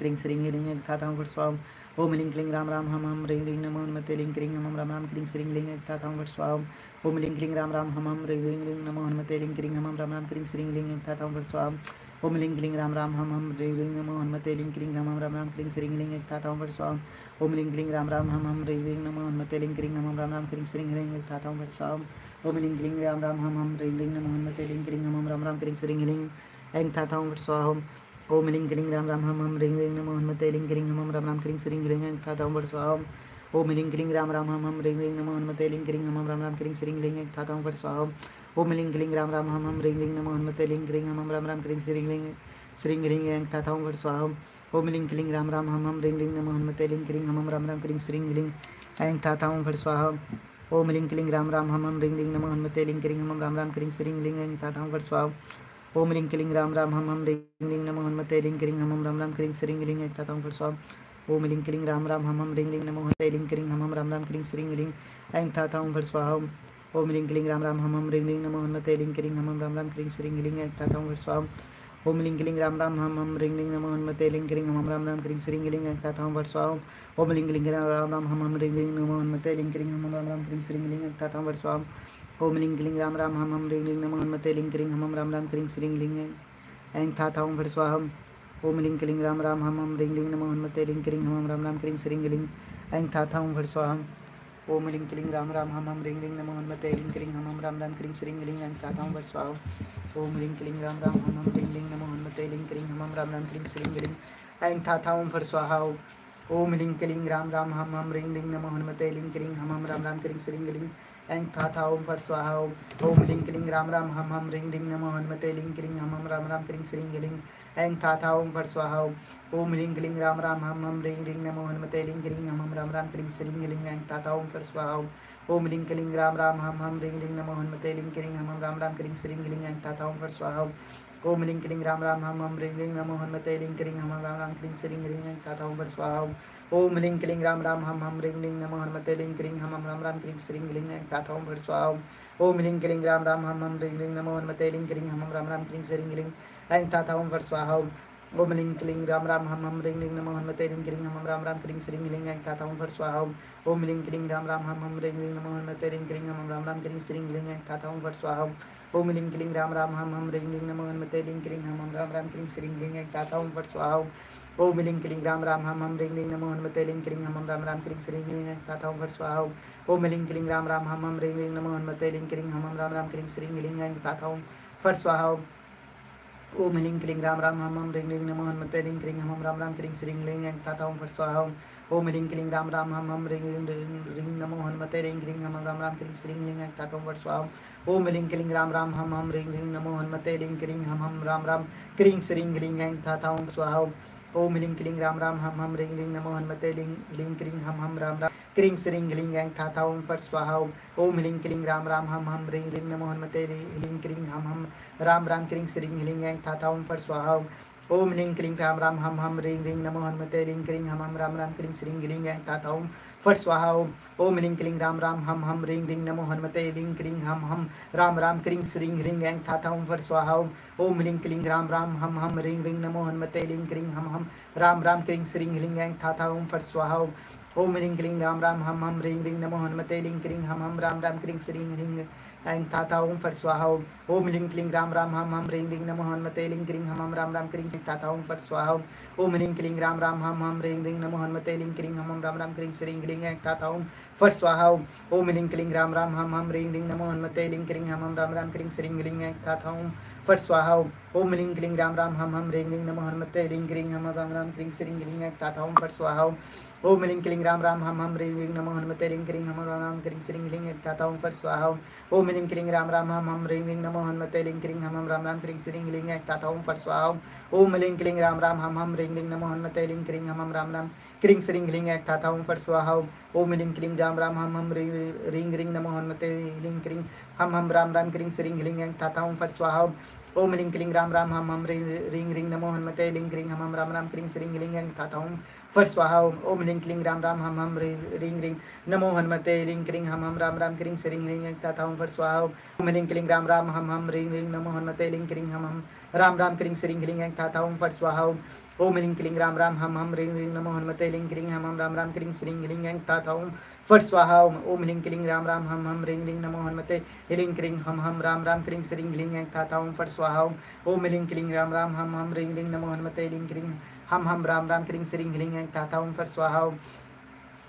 क्रिंग श्रींग लिंग ताता स्वाम ओम लिंग लिंग राम राम हम रिंग रिंग नमो हनुमते लिंग रिंग हम राम राम क्रिंग श्रींग लिंग ताता स्वाम ओम लिंग लिंग राम राम हम रिंग रिंग नमो हनुमते लिंग रिंग हम राम राम क्रिंग श्रींग लिंग ताता स्वाम ओम लिंग लिंग राम राम हम रिंग रिंग नमो हनुमते लिंग रिंग हम राम राम क्रिंग श्रींग लिंग ताता स्वाम ओम लिंग लिंग राम राम हम रिंग रिंग नमो हनुमते लिंग रिंग हम राम राम क्रिंग श्रींग लिंग ताता स्वाम ओम लिंग लिंग राम राम हम रिंग रिंग नमो हनुमते लिंग रिंग हम राम राम क्रिंग श्रींग लिंग ताता स्वाम ओम लिंग लिंग राम राम हम रिंग रिंग नमो हनुमते लिंग रिंग हम राम राम क्रिंग श्रींग लिंग ताता स्वाम ओम लिंग लिंग राम राम हम रिंग रिंग नमो हनुमते लिंग रिंग हम राम राम क्रिंग श्रींग लिंग ताता स्वाम ओम लिंग लिंग राम राम हम रिंग रिंग नमो हनुमते लिंग रिंग हम राम राम क्रिंग श्रींग लिंग ताता स्वाम ओम लिंग लिंग राम राम हम रिंग रिंग नमो हनुमते लिंग रिंग हम राम राम क्रिंग श्रींग लिंग ताता स्वाम ओम लिंग लिंग राम राम हम रिंग रिंग नमो हनुमते लिंग रिंग हम राम राम क्रिंग श्रींग लिंग ताता स्वाम ओम लिंग लिंग राम राम हम रिंग रिंग नमो हनुमते लिंग रिंग हम राम राम क्रिंग श्रींग लिंग ताता स्वाम ओम लिंग लिंग राम राम हम रिंग रिंग नमो हनुमते लिंग रिंग हम राम राम क्रिंग श्रींग लिंग ताता स्वाम ओम लिंग लिंग राम राम हम रिंग रिंग नमो हनुमते लिंग रिंग हम राम राम क्रिंग श्रींग लिंग ताता स्वाम ओम लिंग लिंग राम राम हम रिंग रिंग नमो हनुमते लिंग रिंग हम राम राम क्रिंग श्रींग लिंग ताता स्वाम ओम लिंग लिंग राम राम हम रिंग रिंग नमो हनुमते लिंग रिंग हम राम राम क्रिंग श्रींग लिंग ताता स्वाम ओम लिंग लिंग राम राम हम रिंग रिंग नमो हनुमते लिंग रिंग हम राम राम क्रिंग श्रींग लिंग ताता स्वाम ओम लिंग लिंग राम राम हम रिंग रिंग नमो हनुमते लिंग रिंग हम राम राम क्रिंग श्रींग लिंग ताता स्वाम ओम लिंग लिंग राम राम हम रिंग रिंग नमो हनुमते लिंग रिंग हम राम राम क्रिंग श्रींग लिंग ताता स्वाम ओम लिंग लिंग राम राम हम रिंग रिंग नमो हनुमते लिंग रिंग हम राम राम क्रिंग श्रींग लिंग ताता स्वाहा ओम लिंग लिंग राम राम हम रिंग रिंग नमो हनुमते लिंग रिंग हम राम राम क्रिंग श्रींग लिंग ताता स्वाहा ओम लिंग लिंग राम राम हम रिंग रिंग नमो हनुमते लिंग रिंग हम राम राम क्रिंग श्रींग लिंग ताता स्वाहा ओम लिंग लिंग राम राम हम रिंग रिंग नमो हनुमते लिंग रिंग हम राम राम क्रिंग श्रींग लिंग ताता स्वाहा ओम लिंग लिंग राम राम हम रिंग रिंग नमो हनुमते लिंग रिंग हम राम राम क्रिंग श्रींग लिंग ताता स्वाहा ओम ह्रीं क्लीं राम राम हम ह्रीं ह्रीं नमो हनुमते ह्रीं क्लीं हम राम राम क्लीं श्रीं ह्रीं ऐं तथा ओम फट स्वाहा। ओम ह्रीं क्लीं राम राम हम ह्रीं ह्रीं नमो हनुमते ह्रीं क्लीं हम राम राम क्लीं श्रीं ह्रीं ऐं तथा ओम फट स्वाहा। ओम ह्रीं क्लीं राम राम हम ह्रीं ह्रीं नमो हनुमते ह्रीं क्लीं हम राम राम क्लीं श्रीं ह्रीं ऐं तथा ओम फट स्वाहा। ओम ह्रीं क्लीं राम राम हम ह्रीं ह्रीं नमो हनुमते ह्रीं क्लीं हम राम राम क्लीं श्रीं ह्रीं ऐं तथा ओम फट स्वाहा। ओम ह्रीं क्लीं राम राम हम ह्रीं ह्रीं नमो हनुमते ह्रीं क्लीं हम राम राम क्लीं श्रीं ह्रीं ऐं तथा ओम फट स्वाहा। ओम ह्रीं क्लीं राम राम हम ह्रीं ह्रीं नमो हनुमते ह्रीं क्लीं हम राम राम क्लीं श्रीं ह्रीं ऐं तथा ओम फट स्वाहा। ओम ह्रीं क्लीं राम राम हम ह्रीं ह्रीं नमो हनुमते ह्रीं क्लीं हम राम राम क्लीं श्रीं ह्रीं ऐं तथा ओम फट स्वाहा। ओम ह्रीं क्लीं राम राम हम ह्रीं ह्रीं नमो हनुमते ह्रीं क्लीं हम राम राम क्लीं श्रीं ह्रीं ऐं तथा ओम फट स्वाहा। ओम ह्रीं क्लीं राम राम हम ह्रीं ह्रीं नमो हनुमते ह्रीं क्लीं हम राम राम क्लीं श्रीं ह्रीं ऐं तथा ओम फट स्वाहा। ओम ह्रीं क्लीं राम राम हम ह्रीं ह्रीं नमो हनुमते ह्रीं क्लीं हम राम राम क्लीं श्रीं ह्रीं ऐं तथा ओम फट स्वाहा। ओम ह्रीं क्लीं राम राम हम ह्रीं ह्रीं नमो हनुमते ह्रीं क्लीं हम राम राम क्लीं श्रीं ह्रीं ऐं तथा ओम स्वाहा। ओम ह्रीं क्लीं राम राम हम ह्रीं ह्रीं नमो हनुमते ह्रीं क्लीं हम राम राम क्लीं श्रीं ह्रीं ऐं तथा ओम फट स्वाहा। ओम ह्रीं क्लीं राम राम हम ह्रीं ह्रीं नमो हनुमते ह्रीं क्लीं हम राम राम क्लीं श्रीं ह्रीं ऐं तथा ओम फट स्वाहा। ओम ह्रीं क्लीं राम राम हम ह्रीं ह्रीं नमो हनुमते ह्रीं क्लीं हम राम राम क्लीं श्रीं ह्रीं ऐं तथा ओम फट स्वाहा। ओम ह्रीं क्लीं राम राम हम ह्रीं ह्रीं नमो हनुमते ह्रीं क्लीं हम राम राम क्लीं श्रीं ह्रीं ऐं तथा ओम फट स्वाहा। ओम ह्रीं क्लीं राम राम हम ह्रीं ह्रीं नमो हनुमते ह्रीं क्लीं हम राम राम क्लीं श्रीं ह्रीं ऐं तथा ओम फट स्वाहा। ओम ह्रीं क्लीं राम राम हम ह्रीं ह्रीं नमो हनुमते ह्रीं क्लीं हम राम राम क्लीं श्रीं ह्रीं ऐं तथा ओम फट स्वाहा। ओम ह्रीं क्लीं राम राम हम ह्रीं ह्रीं नमो हनुमते ह्रीं क्लीं हम राम राम क्लीं तथा ओम फट स्वाहा। ओम ह्रीं क्लीं राम राम हम ह्रीं ह्रीं नमो हनुमते ह्रीं क्लीं हम राम राम क्लीं श्रीं ह्रीं ऐं तथा ओम फट स्वाहा। ओम ह्रीं क्लीं राम राम हम ह्रीं ह्रीं नमो हनुमते ह्रीं क्लीं हम राम राम क्लीं श्रीं ह्रीं ऐं तथा ओम फट स्वाहा। ओम ह्रीं क्लीं राम राम हम ह्रीं ह्रीं नमो हनुमते ह्रीं क्लीं हम राम राम क्लीं श्रीं ह्रीं ऐं तथा ओम फट स्वाहा। ओम ह्रीं क्लीं राम राम हम ह्रीं ह्रीं नमो हनुमते ह्रीं क्लीं हम राम राम क्लीं श्रीं ह्रीं ऐं तथा ओम फट स्वाहा। ओम ह्रीं क्लीं राम राम हम ह्रीं ह्रीं नमो हनुमते ह्रीं क्लीं हम राम राम क्लीं श्रीं ह्रीं ऐं तथा ओम फट स्वाहा। ओम ह्रीं क्लीं राम राम हम ह्रीं ह्रीं नमो हनुमते ह्रीं क्लीं हम राम राम क्लीं श्रीं ह्रीं ऐं तथा ओम फट स्वाहा। ओम ह्रीं क्लीं राम राम हम ह्रीं ह्रीं नमो हनुमते ह्रीं क्लीं हम राम राम क्लीं श्रीं ह्रीं ऐं तथा ओम फट स्वाहा। ओम ह्रीं क्लीं राम राम हम ह्रीं ह्रीं नमो हनुमते ह्रीं क्लीं हम राम राम क्लीं श्रीं ह्रीं ऐं तथा ओम फट स्वाहा। ओम ह्रीं क्लीं राम राम हम ह्रीं ह्रीं नमो हनुमते ह्रीं क्लीं हम राम राम क्लीं श्रीं ह्रीं ऐं तथा ओम फट स्वाहा। ओम ह्रीं क्लीं राम राम हम ह्रीं ह्रीं नमो हनुमते ह्रीं क्लीं हम राम राम क्लीं श्रीं ह्रीं ऐं तथा ओम फट स्वाहा। ओम ह्रीं क्लीं राम राम हम ह्रीं ह्रीं नमो हनुमते ह्रीं क्लीं हम राम राम क्लीं श्रीं ह्रीं ऐं तथा ओम फट स्वाहा। ओम ह्रीं क्लीं राम राम हम ह्रीं ह्रीं नमो हनुमते ह्रीं क्लीं हम राम राम क्लीं श्रीं ह्रीं ऐं तथा ओम फट स्वाहा। ओम ह्रीं क्लीं राम राम हम ह्रीं ह्रीं नमो हनुमते ह्रीं क्लीं हम राम राम क्लीं श्रीं ह्रीं ऐं तथा ओम फट स्वाहा। ओम ह्रीं क्लीं राम राम हम ह्रीं ह्रीं नमो हनुमते ह्रीं क्लीं हम राम राम क्लीं श्रीं ह्रीं ऐं तथा ओम फट स्वाहा।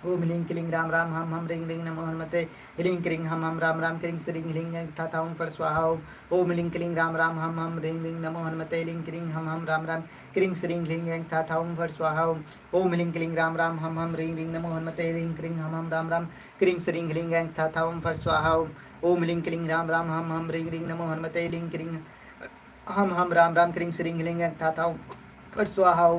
ओम ह्रीं क्लीं राम राम हम ह्रीं ह्रीं नमो हनुमते ह्रीं क्लीं हम राम राम क्लीं श्रीं ह्रीं ऐं तथा ओम फट स्वाहा। ओम ह्रीं क्लीं राम राम हम ह्रीं ह्रीं नमो हनुमते ह्रीं क्लीं हम राम राम क्लीं श्रीं ह्रीं ऐं तथा ओम फट स्वाहा। ओम ह्रीं क्लीं राम राम हम ह्रीं ह्रीं नमो हनुमते ह्रीं क्लीं हम राम राम क्लीं श्रीं ह्रीं ऐं तथा ओम फट स्वाहा। ओम ह्रीं क्लीं राम राम हम ह्रीं ह्रीं नमो हनुमते ह्रीं क्लीं हम राम राम क्लीं श्रीं ह्रीं ऐं तथा ओम फट स्वाहा।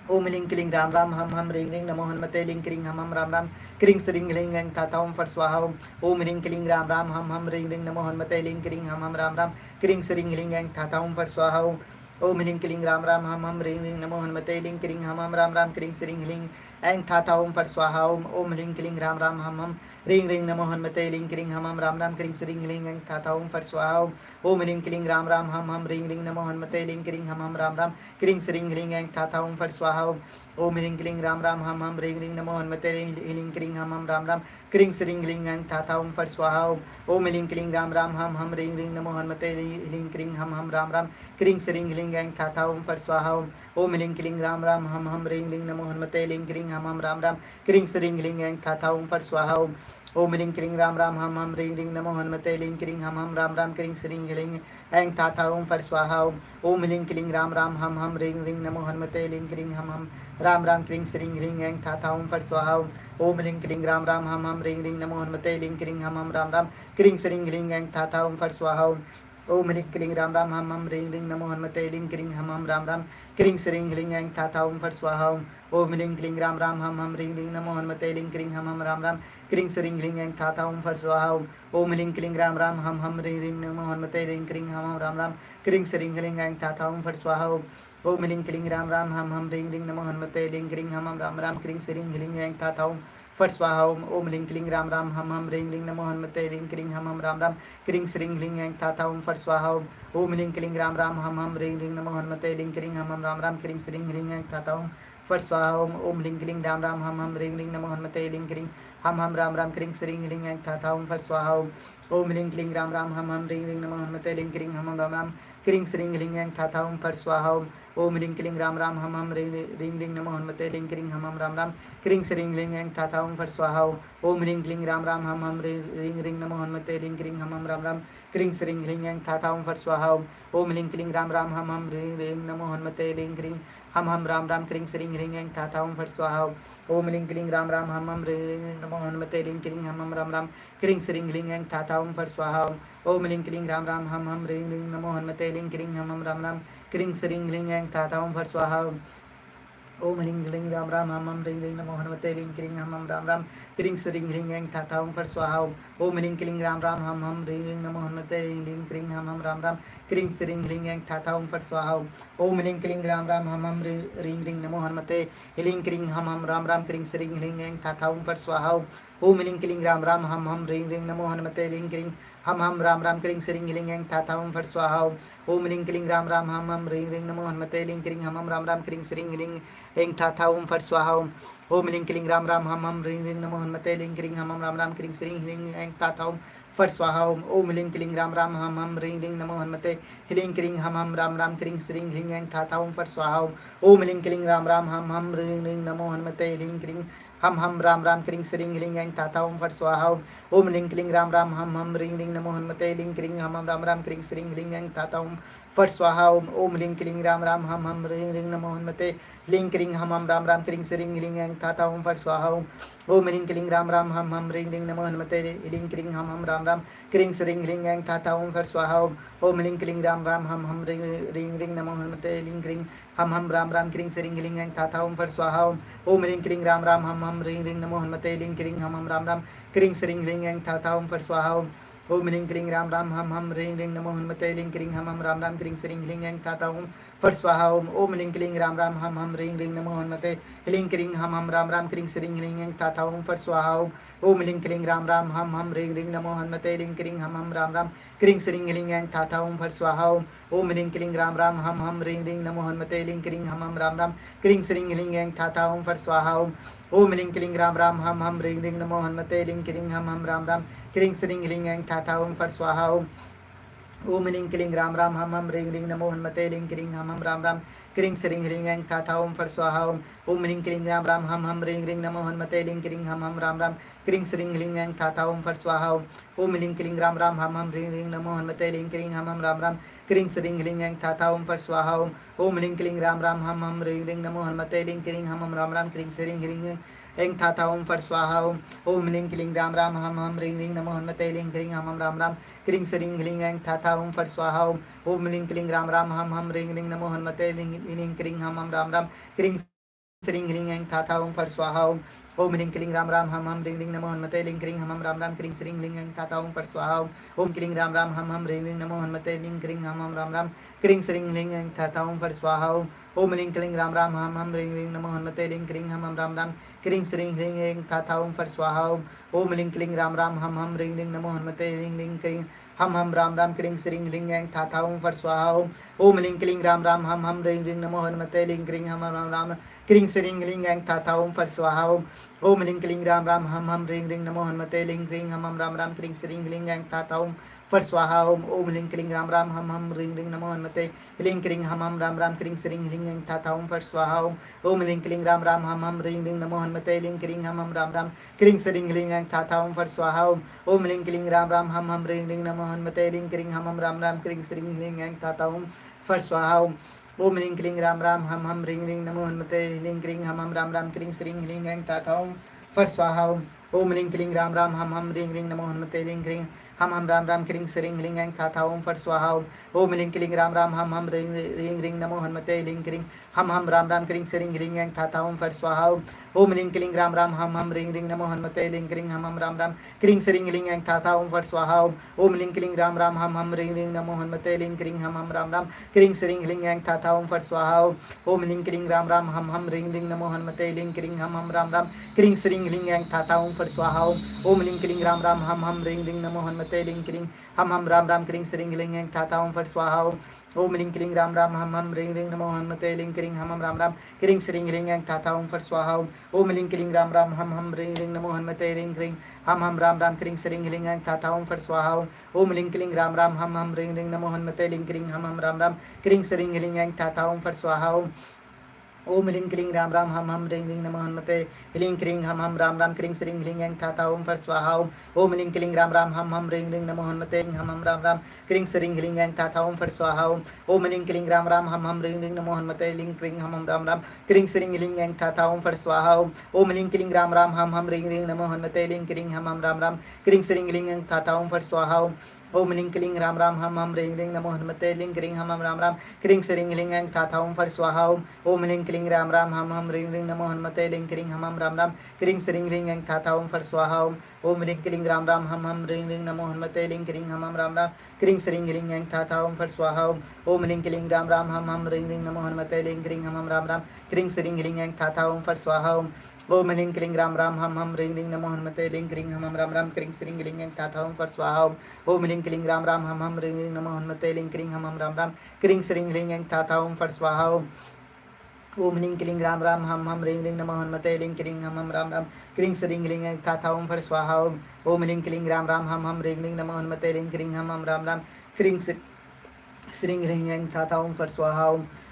ओम ह्रीं क्लीं राम राम हम ह्रीं ह्रीं नमो हनुमते ह्रीं क्लीं हम राम राम क्लीं श्रीं ह्रीं ऐं तथा ओम फट स्वाहा। ओम ह्रीं क्लीं राम राम हम ह्रीं ह्रीं नमो हनुमते ह्रीं क्लीं हम राम राम क्लीं श्रीं ह्रीं ऐं तथा ओम फट स्वाहा। ओम ह्रीं क्लीं राम राम हम ह्रीं ह्रीं नमो हनुमते ह्रीं क्लीं हम राम राम क्लीं श्रीं ह्रीं ऐं तथा ओम फट स्वाहा। ओम ह्रीं क्लीं राम राम हम ह्रीं ह्रीं नमो हनुमते ह्रीं क्लीं हम राम राम क्लीं श्रीं ह्रीं ऐं तथा ओम फट स्वाहा। ओम ह्रीं क्लीं राम राम हम ह्रीं ह्रीं नमो हनुमते ह्रीं क्लीं हम राम राम क्लीं श्रीं ह्रीं ऐं तथा ओम फट स्वाहा। ओम ह्रीं क्लीं राम राम हम ह्रीं ह्रीं नमो हनुमते ह्रीं क्लीं हम राम राम क्लीं श्रीं ह्रीं ऐं तथा ओम फट स्वाहा। ओम ह्रीं क्लीं राम राम हम ह्रीं ह्रीं नमो हनुमते ह्रीं क्लीं हम राम राम क्लीं श्रीं ह्रीं ऐं तथा ओम फट स्वाहा। ओम ह्रीं क्लीं राम राम हम ह्रीं ह्रीं नमो हनुमते ह्रीं क्लीं हम राम राम क्लीं श्रीं ह्रीं ऐं तथा ओम फट स्वाहा। ओम ह्रीं क्लीं राम राम हम ह्रीं ह्रीं नमो हनुमते ह्रीं क्लीं हम राम राम क्लीं श्रीं ह्रीं ऐं तथा ओम फट स्वाहा। ओम ह्रीं क्लीं राम राम हम ह्रीं ह्रीं नमो हनुमते ह्रीं क्लीं हम राम राम क्लीं श्रीं ह्रीं ऐं तथा ओम फट स्वाहा। ओम ह्रीं क्लीं राम राम हम ह्रीं ह्रीं नमो हनुमते ह्रीं क्लीं हम राम राम क्लीं श्रीं ह्रीं ऐं था ओम फट स्वाहा ओम ह्रीं क्लीं राम राम हम ह्रीं ह्रीं नमो हनुमते ह्रीं क्लीं हम राम राम क्लीं श्रीं ह्रीं ऐं था ओम फट स्वाहा ओम ह्रीं क्लीं राम राम हम ह्रीं ह्रीं नमो हनुमते ह्रीं क्लीं हम राम राम क्लीं श्रीं ह्रीं ऐं था ओम फट स्वाहा ओम ह्रीं क्लीं राम राम हम ह्रीं ह्रीं नमो हनुमते ह्रीं क्लीं हम राम राम क्लीं श्रीं ह्रीं ऐं था ओम फट स्वाहा ओम ह्रीं क्लीं राम राम हम ह्रीं ह्रीं नमो हनुमते ह्रीं क्लीं हम राम राम क्लीं श्रीं ह्रीं ऐं था ओम फट स्वाहा ओम ह्रीं क्लीं राम राम हम ह्रीं ह्रीं नमो हनुमते ह्रीं क्लीं हम राम राम क्लीं श्रीं ह्रीं ऐं था ओम फट स्वाहा ओम ह्रीं क्लीं राम राम हम ह्रीं ह्रीं नमो हनुमते ह्रीं क्लीं हम राम राम क्लीं श्रीं ह्रीं ऐं था ओम फट स्वाहा ओम ह्रीं क्लीं राम राम हम ह्रीं ह्रीं नमो हनुमते ह्रीं क्लीं हम राम राम क्लीं श्रीं ह्रीं ऐं था ओम फट स्वाहा ओम ह्रीं क्लीं राम राम हम ह्रीं ह्रीं नमो हनुमते ह्रीं क्लीं हम राम राम क्लीं श्रीं ह्रीं ऐं था ओम फट स्वाहा ओम ह्रीं क्लीं राम राम हम ह्रीं ह्रीं नमो हनुमते ह्रीं क्लीं हम राम राम क्लीं श्रीं ह्रीं ऐं था ओम फट स्वाहा ओम ह्रीं क्लीं राम राम हम ह्रीं ह्रीं नमो हनुमते ह्रीं क्लीं हम राम राम क्लीं श्रीं ह्रीं ऐं था ओम फट स्वाहा ओम ह्रीं क्लीं राम राम हम ह्रीं नमो हनुमते ह्रीं क्लीं हम राम राम क्लीं श्रीं ह्रीं ऐं था ओम फट स्वाहा ओम ह्रीं क्लीं राम राम हम ह्रीं ह्रीं नमो हनुमते ह्रीं क्लीं हम राम राम क्लीं श्रीं ह्रीं ऐं था ओम फट स्वाहा ओम ह्रीं क्लीं राम राम हम ह्रीं ह्रीं नमो हनुमते ह्रीं क्लीं हम राम राम क्लीं श्रीं ह्रीं ऐं था ओम फट स्वाहा ओम ह्रीं क्लीं राम राम हम ह्रीं ह्रीं नमो हनुमते ह्रीं क्लीं हम राम राम क्लीं श्रीं ह्रीं ऐं था ओम फट स्वाहा ओम ह्रीं क्लीं राम राम हम ह्रीं ह्रीं नमो हनुमते ह्रीं क्लीं हम राम राम क्लीं श्रीं ह्रीं ऐं था ओम फट स्वाहा ओम ह्रीं क्लीं राम राम हम ह्रीं ह्रीं नमो हनुमते ह्रीं क्लीं हम राम राम क्लीं श्रीं ह्रीं ऐं था ओम फट स्वाहा ओम ह्रीं क्लीं राम राम हम ह्रीं ह्रीं नमो हनुमते ह्रीं क्लीं हम राम राम क्लीं श्रीं ह्रीं ऐं था ओम फट स्वाहा ओम ह्रीं क्लीं राम राम हम ह्रीं ह्रीं नमो हनुमते ह्रीं क्लीं हम राम राम क्लीं श्रीं ह्रीं ऐं था ओम फट स्वाहा ओम ह्रीं क्लीं राम राम हम ह्रीं ह्रीं नमो हनुमते ह्रीं क्लीं हम राम राम क्लीं श्रीं ह्रीं ऐं था ओम फट स्वाहा ओम ह्रीं क्लीं राम राम हम ह्रीं ह्रीं नमो हनुमते ह्रीं क्लीं हम राम राम क्लीं श्रीं ह्रीं ऐं था ओम फट स्वाहा ओम ह्रीं क्लीं राम राम हम ह्रीं ह्रीं नमो हनुमते ह्रीं क्लीं हम राम राम क्लीं श्रीं ह्रीं ऐं था ओम फट स्वाहा ओम ह्रीं क्लीं राम राम हम ह्रीं ह्रीं नमो हनुमते ह्रीं क्लीं हम राम राम क्लीं श्रीं ह्रीं ऐं था ओम फट स्वाहा ओम ह्रीं क्लीं राम राम हम ह्रीं ह्रीं नमो हनुमते ह्रीं क्लीं हम राम राम क्लीं श्रीं ह्रीं ऐं था ओम फट स्वाहा ओम ह्रीं क्लीं राम राम हम ह्रीं ह्रीं नमो हनुमते ह्रीं क्लीं हम राम राम क्लीं श्रीं ह्रीं ऐं था ओम फट स्वाहा ओम ह्रीं क्लीं राम राम हम ह्रीं ह्रीं नमो हनुमते ह्रीं क्लीं हम राम राम क्लीं श्रीं ह्रीं ऐं था ओम फट स्वाहा ओम ह्रीं क्लीं राम राम हम ह्रीं ह्रीं नमो हनुमते ह्रीं क्लीं हम राम राम क्लीं श्रीं ह्रीं ऐं था ओम फट स्वाहा ओम ह्रीं क्लीं राम राम हम ह्रीं ह्रीं नमो हनुमते ह्रीं क्लीं हम राम राम क्लीं श्रीं ह्रीं ऐं था ओम फट स्वाहा ओम ह्रीं क्लीं राम राम हम ह्रीं ह्रीं नमो हनुमते ह्रीं क्लीं हम राम राम क्लीं श्रीं ह्रीं ऐं था ओम फट स्वाहा ओम ह्रीं क्लीं राम राम हम ह्रीं ह्रीं नमो हनुमते ह्रीं क्लीं हम राम राम क्लीं श्रीं ह्रीं ऐं था ओम फट स्वाहा ओम ह्रीं क्लीं राम राम हम ह्रीं ह्रीं नमो हनुमते ह्रीं क्लीं हम राम राम क्लीं श्रीं ह्रीं ऐं था ओम फट स्वाहा ओम ह्रीं क्लीं राम राम हम ह्रीं ह्रीं नमो हनुमते ह्रीं क्लीं हम राम राम क्लीं श्रीं ह्रीं ऐं था ओम फट स्वाहा ओम ह्रीं क्लीं राम राम हम ह्रीं ह्रीं नमो हनुमते ह्रीं क्लीं हम राम राम क्लीं श्रीं ह्रीं ऐं था ओम फट स्वाहा ओम ह्रीं क्लीं राम राम हम ह्रीं ह्रीं नमो हनुमते ह्रीं क्लीं हम राम राम क्लीं श्रीं ह्रीं ऐं था ओम फट स्वाहा ओम ह्रीं क्लीं राम राम हम ह्रीं ह्रीं नमो हनुमते ह्रीं क्लीं हम राम राम क्लीं श्रीं ह्रीं ऐं था ओम फट स्वाहा ओम ह्रीं क्लीं राम राम हम ह्रीं ह्रीं नमो हनुमते ह्रीं क्लीं हम राम राम क्लीं श्रीं ह्रीं ऐं था ओम फट स्वाहा ओम ह्रीं क्लीं राम राम हम ह्रीं ह्रीं नमो हनुमते ह्रीं क्लीं हम राम राम क्लीं श्रीं ह्रीं ऐं था ओम फट स्वाहा ओम ह्रीं क्लीं राम राम हम ह्रीं ह्रीं नमो हनुमते ह्रीं क्लीं हम राम राम क्लीं श्रीं ह्रीं ऐं था ओम फट स्वाहा ओम क्लीं राम राम हम ह्रीं ह्रीं नमो हनुमते ह्रीं क्लीं हम राम राम क्लीं श्रीं ह्रीं ऐं था ओम फट स्वाहा ओम ह्रीं क्लीं राम राम हम ह्रीं ह्रीं नमो हनुमते ह्रीं क्लीं हम राम राम क्लीं श्रीं ह्रीं ऐं था ओम फट स्वाहा ओम ह्रीं क्लीं राम राम हम ह्रीं ह्रीं नमो हनुमते ह्रीं क्लीं हम राम राम क्लीं श्रीं ह्रीं ऐं था ओम फट स्वाहा ओम ह्रीं क्लीं राम राम हम ह्रीं ह्रीं नमो हनुमते ह्रीं क्लीं हम राम राम क्लीं श्रीं ह्रीं ऐं था ओम फट स्वाहा ओम ह्रीं क्लीं राम राम हम ह्रीं ह्रीं नमो हनुमते ह्रीं क्लीं हम राम राम क्लीं श्रीं ह्रीं ऐं था ओम फट स्वाहा ओम ह्रीं क्लीं राम राम हम ह्रीं ह्रीं नमो हनुमते ह्रीं क्लीं हम राम राम क्लीं श्रीं ह्रीं ऐं था ओम फट स्वाहा ओम ह्रीं क्लीं राम राम हम ह्रीं ह्रीं नमो हनुमते ह्रीं क्लीं हम राम राम क्लीं श्रीं ह्रीं ऐं था ओम फट स्वाहा ओम ह्रीं क्लीं राम राम हम ह्रीं ह्रीं नमो हनुमते ह्रीं क्लीं हम राम राम क्लीं श्रीं ह्रीं ऐं था ओम फट स्वाहा ओम ह्रीं क्लीं राम राम हम ह्रीं ह्रीं नमो हनुमते ह्रीं क्लीं हम राम राम क्लीं श्रीं ह्रीं ऐं था ओम फट स्वाहा ओम ह्रीं क्लीं राम राम हम ह्रीं ह्रीं नमो हनुमते ह्रीं क्लीं हम राम राम क्रीं श्रीं ह्रीं ऐं था ओम फट स्वाहा ओम ह्रीं क्लीं राम राम हम ह्रीं ह्रीं नमो हनुमते ह्रीं क्रीं हम राम राम क्रीं श्रीं ह्रीं ऐं था ओम फट स्वाहा ओम ह्रीं क्लीं राम राम हम ह्रीं ह्रीं नमो हनुमते ह्रीं क्रीं हम राम राम क्रीं श्रीं ह्रीं ऐं था ओम फट स्वाहा ओम ह्रीं क्लीं राम राम हम ह्रीं ह्रीं नमो हनुमते ह्रीं क्रीं हम राम राम क्रीं श्रीं ह्रीं ऐं था ओम फट स्वाहा ओम ह्रीं क्लीं राम राम हम ह्रीं ह्रीं नमो हनुमते ह्रीं क्रीं हम राम राम क्रीं श्रीं ह्रीं ऐं था ओम फट स्वाहा ओम ह्रीं क्लीं राम राम हम ह्रीं ह्रीं नमो हनुमते ह्रीं क्रीं हम राम राम क्रीं श्रीं ह्रीं ऐं था ओम फट स्वाहा ओम ह्रीं क्लीं राम राम हम ह्रीं ह्रीं नमो हनुमते ह्रीं क्रीं हम राम राम क्रीं श्रीं ह्रीं ऐं था ओम फट स्वाहा ओम ह्रीं क्लीं राम राम हम ह्रीं ह्रीं नमो हनुमते ह्रीं क्रीं हम राम राम क्रीं श्रीं ह्रीं ऐं था ओम फट स्वाहा ओम ह्रीं क्लीं राम राम हम ह्रीं ह्रीं नमो हनुमते ह्रीं क्रीं हम राम राम क्रीं श्रीं ह्रीं ऐं था ओम फट स्वाहा ओम ह्रीं क्लीं राम राम हम ह्रीं ह्रीं नमो हनुमते ह्रीं क्रीं हम राम राम क्रीं श्रीं ह्रीं ऐं था ओम फट स्वाहा ओम ह्रीं क्लीं राम राम हम ह्रीं ह्रीं नमो हनुमते हम राम राम क्रीं श्रीं ह्रीं ऐं था ओम फट स्वाहा ओम ह्रीं क्लीं राम राम हम ह्रीं ह्रीं नमो हनुमते ह्रीं क्रीं हम राम राम क्रीं श्रीं ह्रीं ऐं था ओम फट स्वाहा ओम ह्रीं क्लीं राम राम हम ह्रीं ह्रीं नमो हनुमते ह्रीं क्रीं हम राम राम क्रीं श्रीं ह्रीं ऐं था ओम फट स्वाहा ओम ह्रीं क्लीं राम राम हम ह्रीं ह्रीं नमो हनुमते ह्रीं क्रीं हम राम राम क्रीं श्रीं ह्रीं ऐं था ओम फट स्वाहा ओम ह्रीं क्लीं राम राम हम ह्रीं ह्रीं नमो हनुमते ह्रीं क्रीं हम राम राम क्रीं श्रीं ह्रीं ऐं था ओम फट स्वाहा ओम ह्रीं क्लीं राम राम हम ह्रीं ह्रीं नमो हनुमते ह्रीं क्रीं हम राम राम क्रीं श्रीं ह्रीं ऐं था ओम फट स्वाहा ओम ह्रीं क्लीं राम राम हम ह्रीं ह्रीं नमो हनुमते ह्रीं क्रीं हम राम राम क्रीं श्रीं ह्रीं ऐं था ओम फट स्वाहा ओम ह्रीं क्लीं राम राम हम ह्रीं ह्रीं नमो हनुमते ह्रीं क्रीं हम राम राम क्रीं श्रीं ह्रीं ऐं था ओम फट स्वाहा ओम ह्रीं क्लीं राम राम हम ह्रीं ह्रीं नमो हनुमते ह्रीं क्रीं हम राम राम क्रीं श्रीं ह्रीं ऐं था ओम फट स्वाहा ओम ह्रीं क्लीं राम राम हम ह्रीं ह्रीं नमो हनुमते ह्रीं क्रीं हम राम राम क्रीं श्रीं ह्रीं ऐं था ओम फट स्वाहा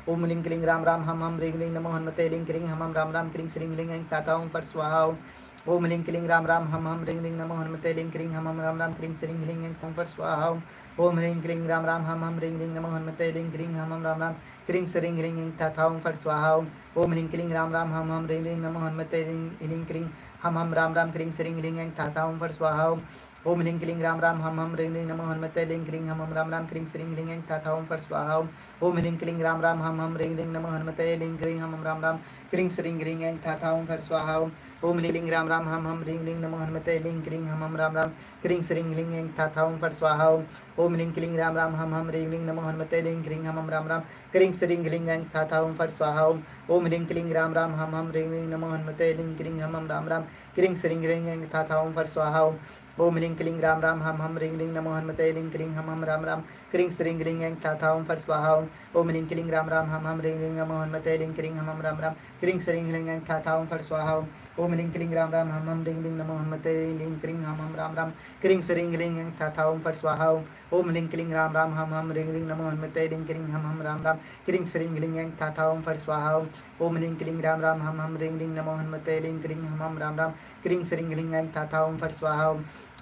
ओम ह्रीं क्लीं राम राम हम ह्रीं ह्रीं नमो हनुमते ह्रीं क्रीं हम राम राम क्रीं श्रीं ह्रीं ऐं था ओम फट स्वाहा ओम ह्रीं क्लीं राम राम हम ह्रीं ह्रीं नमो हनुमते ह्रीं क्रीं हम राम राम क्रीं श्रीं ह्रीं ऐं था ओम फट स्वाहा ओम ह्रीं क्लीं राम राम हम ह्रीं ह्रीं नमो हनुमते ह्रीं क्रीं हम राम राम क्रीं श्रीं ह्रीं ऐं था ओम फट स्वाहा ओम ह्रीं क्लीं राम राम हम ह्रीं ह्रीं नमो हनुमते ह्रीं क्रीं हम राम राम क्रीं श्रीं ह्रीं ऐं था ओम फट स्वाहा ओम ह्रीं क्लीं राम राम हम ह्रीं ह्रीं नमो हनुमते ह्रीं क्रीं हम राम राम क्रीं श्रीं ह्रीं ऐं था ओम फट स्वाहा ओम ह्रीं क्लीं राम राम हम ह्रीं ह्रीं नमो हनुमते ह्रीं क्रीं हम राम राम क्रीं श्रीं ह्रीं ऐं था ओम फट स्वाहा ओम ह्रीं क्लीं राम राम हम ह्रीं ह्रीं नमो हनुमते ह्रीं क्रीं हम राम राम क्रीं श्रीं ह्रीं ऐं था ओम फट स्वाहा ओम ह्रीं क्लीं राम राम हम ह्रीं ह्रीं नमो हनुमते ह्रीं क्रीं हम राम राम क्रीं श्रीं ह्रीं ऐं था ओम फट स्वाहा ओम ह्रीं क्लीं राम राम हम ह्रीं ह्रीं नमो हनुमते ह्रीं क्रीं हम राम राम क्रीं श्रीं ह्रीं ऐं था ओम फट स्वाहा ओम ह्रीं क्लीं राम राम हम ह्रीं ह्रीं नमो हनुमते ह्रीं क्रीं हम राम राम क्रीं श्रीं ह्रीं ऐं था ओम फट स्वाहा ओम ह्रीं क्लीं राम राम हम ह्रीं ह्रीं नमो हनुमते ह्रीं क्रीं हम राम राम क्रीं श्रीं ह्रीं ऐं था ओम फट स्वाहा ओम ह्रीं क्लीं राम राम हम ह्रीं ह्रीं नमो हनुमते ह्रीं क्रीं हम राम राम क्रीं श्रीं ह्रीं ऐं था ओम फट स्वाहा ओम ह्रीं क्लीं राम राम हम ह्रीं ह्रीं नमो हनुमते ह्रीं क्रीं हम राम राम क्रीं श्रीं ह्रीं ऐं था ओम फट स्वाहा ओम ह्रीं क्लीं राम राम हम ह्रीं ह्रीं नमो हनुमते ह्रीं क्रीं हम राम राम क्रीं श्रीं ह्रीं ऐं था ओम फट स्वाहा ओम ह्रीं क्लीं राम राम हम ह्रीं ह्रीं नमो हनुमते ह्रीं क्रीं हम राम राम क्रीं श्रीं ह्रीं ऐं था ओम फट स्वाहा ओम ह्रीं क्लीं राम राम हम ह्रीं ह्रीं नमो हनुमते ह्रीं क्रीं हम राम राम क्रीं श्रीं ह्रीं ऐं था ओम फट स्वाहा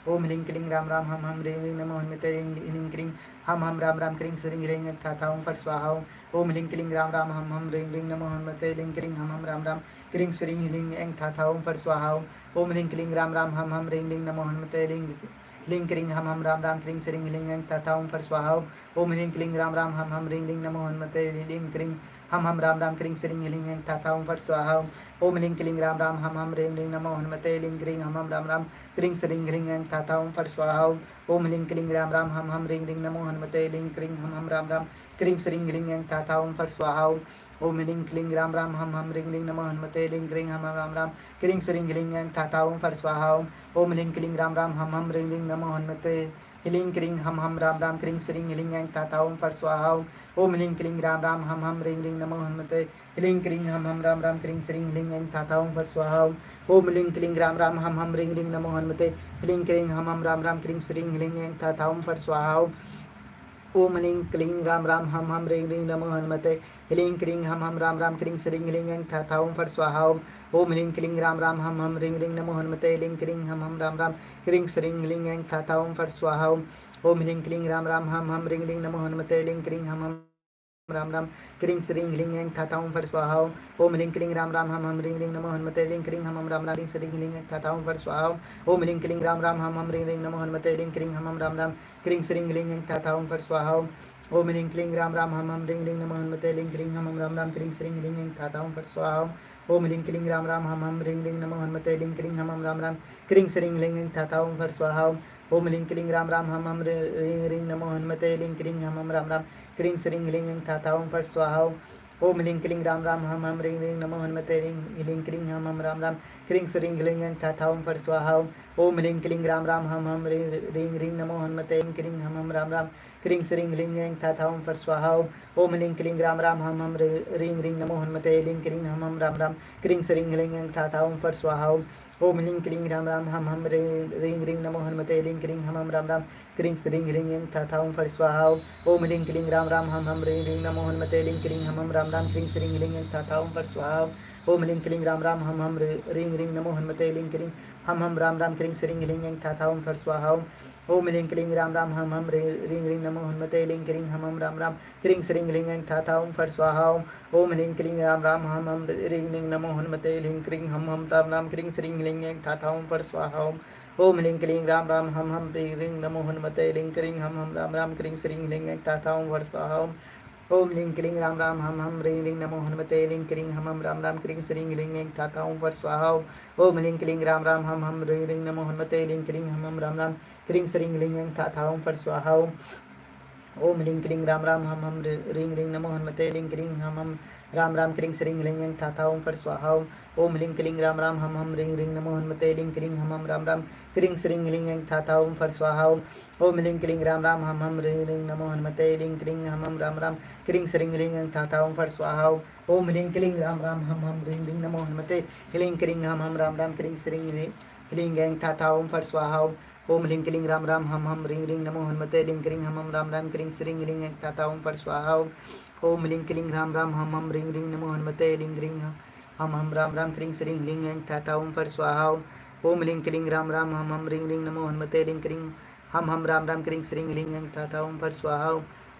ओम ह्रीं क्लीं राम राम हम ह्रीं ह्रीं नमो हनुमते ह्रीं क्रीं हम राम राम क्रीं श्रीं ह्रीं ऐं था ओम फट स्वाहा ओम ह्रीं क्लीं राम राम हम ह्रीं ह्रीं नमो हनुमते ह्रीं क्रीं हम राम राम क्रीं श्रीं ह्रीं ऐं था ओम फट स्वाहा ओम ह्रीं क्लीं राम राम हम ह्रीं ह्रीं नमो हनुमते ह्रीं क्रीं हम राम राम क्रीं श्रीं ह्रीं ऐं था ओम फट स्वाहा ओम ह्रीं क्लीं राम राम हम ह्रीं ह्रीं नमो हनुमते ह्रीं क्रीं हम राम राम क्रीं श्रीं ह्रीं ऐं था ओम फट स्वाहा ओम ह्रीं क्लीं राम राम हम ह्रीं ह्रीं नमो हनुमते ह्रीं क्रीं हम राम राम क्रीं श्रीं ह्रीं ऐं था ओम फट स्वाहा ओम ह्रीं क्लीं राम राम हम ह्रीं ह्रीं नमो हनुमते ह्रीं क्रीं हम राम राम क्रीं श्रीं ह्रीं ऐं था ओम फट स्वाहा ओम ह्रीं क्लीं राम राम हम ह्रीं ह्रीं नमो हनुमते ह्रीं क्रीं हम राम राम क्रीं श्रीं ह्रीं ऐं था ओम फट स्वाहा ओम ह्रीं क्लीं राम राम हम ह्रीं ह्रीं नमो हनुमते ह्रीं क्रीं हम राम राम क्रीं श्रीं ह्रीं ऐं था ओम फट स्वाहा ओम ह्रीं क्लीं राम राम हम ह्रीं ह्रीं नमो हनुमते ह्रीं क्रीं हम राम राम क्रीं श्रीं ह्रीं ऐं था ओम फट स्वाहा ओम ह्रीं क्लीं राम राम हम ह्रीं ह्रीं नमो हनुमते ह्रीं क्रीं हम राम राम क्रीं श्रीं ह्रीं ऐं था ओम फट स्वाहा ओम ह्रीं क्लीं राम राम हम ह्रीं ह्रीं नमो हनुमते ह्रीं क्रीं हम राम राम क्रीं श्रीं ह्रीं ऐं था ओम फट स्वाहा ओम ह्रीं क्लीं राम राम हम ह्रीं ह्रीं नमो हनुमते ह्रीं क्रीं हम राम राम क्रीं श्रीं ह्रीं ऐं थाथा ओम फट स्वाहा ओम ह्रीं क्लीं राम राम हम ह्रीं ह्रीं नमो हनुमते ह्रीं क्रीं हम राम राम क्रीं श्रीं ह्रीं ऐं थाथा ओम फट स्वाहा ओम ह्रीं क्लीं राम राम हम ह्रीं ह्रीं नमो हनुमते ह्रीं क्रीं हम राम राम क्रीं श्रीं ह्रीं ऐं थाथा ओम फट स्वाहा ओम ह्रीं क्लीं राम राम हम ह्रीं ह्रीं नमो हनुमते ह्रीं क्रीं हम राम राम क्रीं श्रीं ह्रीं ऐं थाथा ओम फट स्वाहा ओम ह्रीं क्लीं राम राम हम ह्रीं ह्रीं नमो हनुमते ह्रीं क्रीं हम राम राम क्रीं श्रीं ह्रीं ऐं थाथा ओम फट स्वाहा ओम ह्रीं क्लीं राम राम हम ह्रीं ह्रीं नमो हनुमते ह्रीं क्रीं हम राम राम क्रीं श्रीं ह्रीं ऐं थाथा ओम फट स्वाहा ओम ह्रीं क्लीं राम राम हम ह्रीं ह्रीं नमो हनुमते ह्रीं क्रीं हम राम राम क्रीं श्रीं ह्रीं ऐं थाथा ओम फट स्वाहा ओम ह्रीं क्लीं राम राम हम ह्रीं ह्रीं नमो हनुमते ह्रीं क्रीं हम राम राम क्रीं श्रीं ह्रीं ऐं थाथा ओम फट स्वाहा ओम ह्रीं क्लीं राम राम हम ह्रीं ह्रीं नमो हनुमते ह्रीं क्रीं हम राम राम क्रीं श्रीं ह्रीं ऐं थाथा ओम फट स्वाहा ओम ह्रीं क्लीं राम राम हम ह्रीं ह्रीं नमो हनुमते ह्रीं क्रीं हम राम राम क्रीं श्रीं ह्रीं ऐं थाथा ओम फट स्वाहा ओम ह्रीं क्लीं राम राम हम ह्रीं ह्रीं नमो हनुमते ह्रीं क्रीं हम राम राम क्रीं श्रीं ह्रीं ऐं थाथा ओम फट स्वाहा ओम ह्रीं क्लीं राम राम हम ह्रीं ह्रीं नमो हनुमते ह्रीं क्रीं हम राम राम क्रीं श्रीं ह्रीं ऐं थाथा ओम फट स्वाहा ओम ह्रीं क्लीं राम राम हम ह्रीं ह्रीं नमो हनुमते ह्रीं क्रीं हम राम राम क्रीं श्रीं ह्रीं ऐं थाथा ओम फट स्वाहा ओम ह्रीं क्लीं राम राम हम ह्रीं ह्रीं नमो हनुमते ह्रीं क्रीं हम राम राम क्रीं श्रीं ह्रीं ऐं थाथा ओम फट स्वाहा ओम ह्रीं क्लीं राम राम हम ह्रीं ह्रीं नमो हनुमते ह्रीं क्रीं हम राम राम क्रीं श्रीं ह्रीं ऐं थाथा ओम फट स्वाहा ओम ह्रीं क्लीं राम राम हम ह्रीं ह्रीं नमो हनुमते ह्रीं क्रीं हम राम राम क्रीं श्रीं ह्रीं ऐं थाथा ओम फट स्वाहा ओम ह्रीं क्लीं राम राम हम ह्रीं ह्रीं नमो हनुमते ह्रीं क्रीं हम राम राम क्रीं श्रीं ह्रीं ऐं थाथा ओम फट स्वाहा ओम ह्रीं क्लीं राम राम हम ह्रीं ह्रीं नमो हनुमते ह्रीं क्रीं हम राम राम क्रीं श्रीं ह्रीं ऐं थाथा ओम फट स्वाहा ओम ह्रीं क्लीं राम राम हम ह्रीं ह्रीं नमो हनुमते ह्रीं क्रीं हम राम राम क्रीं श्रीं ह्रीं ऐं थाथा ओम फट स्वाहा ओम ह्रीं क्लीं राम राम हम ह्रीं ह्रीं नमो हनुमते ह्रीं क्रीं हम राम राम क्रीं श्रीं ह्रीं ऐं थाथा ओम फट स्वाहा ओम ह्रीं क्लीं राम राम हम ह्रीं ह्रीं नमो हनुमते ह्रीं क्रीं हम राम राम क्रीं श्रीं ह्रीं ऐं थाथा ओम फट स्वाहा ओम ह्रीं क्लीं राम राम हम ह्रीं ह्रीं नमो हनुमते ह्रीं क्रीं हम राम राम क्रीं श्रीं ह्रीं ऐं थाथा ओम फट स्वाहा ओम ह्रीं क्लीं राम राम हम ह्रीं ह्रीं नमो हनुमते ह्रीं क्रीं हम राम राम क्रीं श्रीं ह्रीं ऐं थाथा ओम फट स्वाहा ओम ह्रीं क्लीं राम राम हम ह्रीं ह्रीं नमो हनुमते ह्रीं क्रीं हम राम राम क्रीं श्रीं ह्रीं ऐं थाथा ओम फट स्वाहा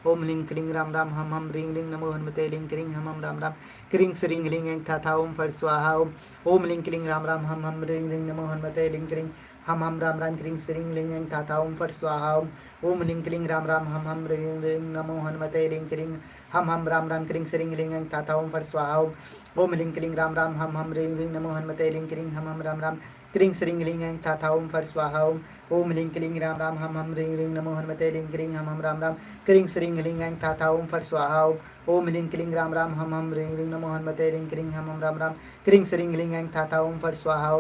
ओम ह्रीं क्लीं राम राम हम ह्रीं ह्रीं नमो हनुमते ह्रीं क्रीं हम राम राम क्रीं श्रीं ह्रीं ऐं थाथा ओम फट स्वाहा ओम ह्रीं क्लीं राम राम हम ह्रीं ह्रीं नमो हनुमते ह्रीं क्रीं हम राम राम क्रीं श्रीं ह्रीं ऐं थाथा ओम फट स्वाहा ओम ह्रीं क्लीं राम राम हम ह्रीं ह्रीं नमो हनुमते ह्रीं क्रीं हम राम राम क्रीं श्रीं ह्रीं ऐं थाथा ओम फट स्वाहा ओम ह्रीं क्लीं राम राम हम ह्रीं ह्रीं नमो हनुमते ह्रीं क्रीं हम राम राम क्रीं श्रीं ह्रीं ऐं थाथा ओम फट स्वाहा ओम ह्रीं क्लीं राम राम हम ह्रीं ह्रीं नमो हनुमते ह्रीं क्रीं हम राम राम क्रीं श्रीं ह्रीं ऐं थाथा ओम फट स्वाहा ओम ह्रीं क्लीं राम राम हम ह्रीं ह्रीं नमो हनुमते ह्रीं क्रीं हम राम राम क्रीं श्रीं ह्रीं ऐं थाथा ओम फट स्वाहा ओम ह्रीं क्लीं राम राम हम ह्रीं ह्रीं नमो हनुमते ह्रीं क्रीं हम राम राम क्रीं श्रीं ह्रीं ऐं थाथा ओम फट स्वाहा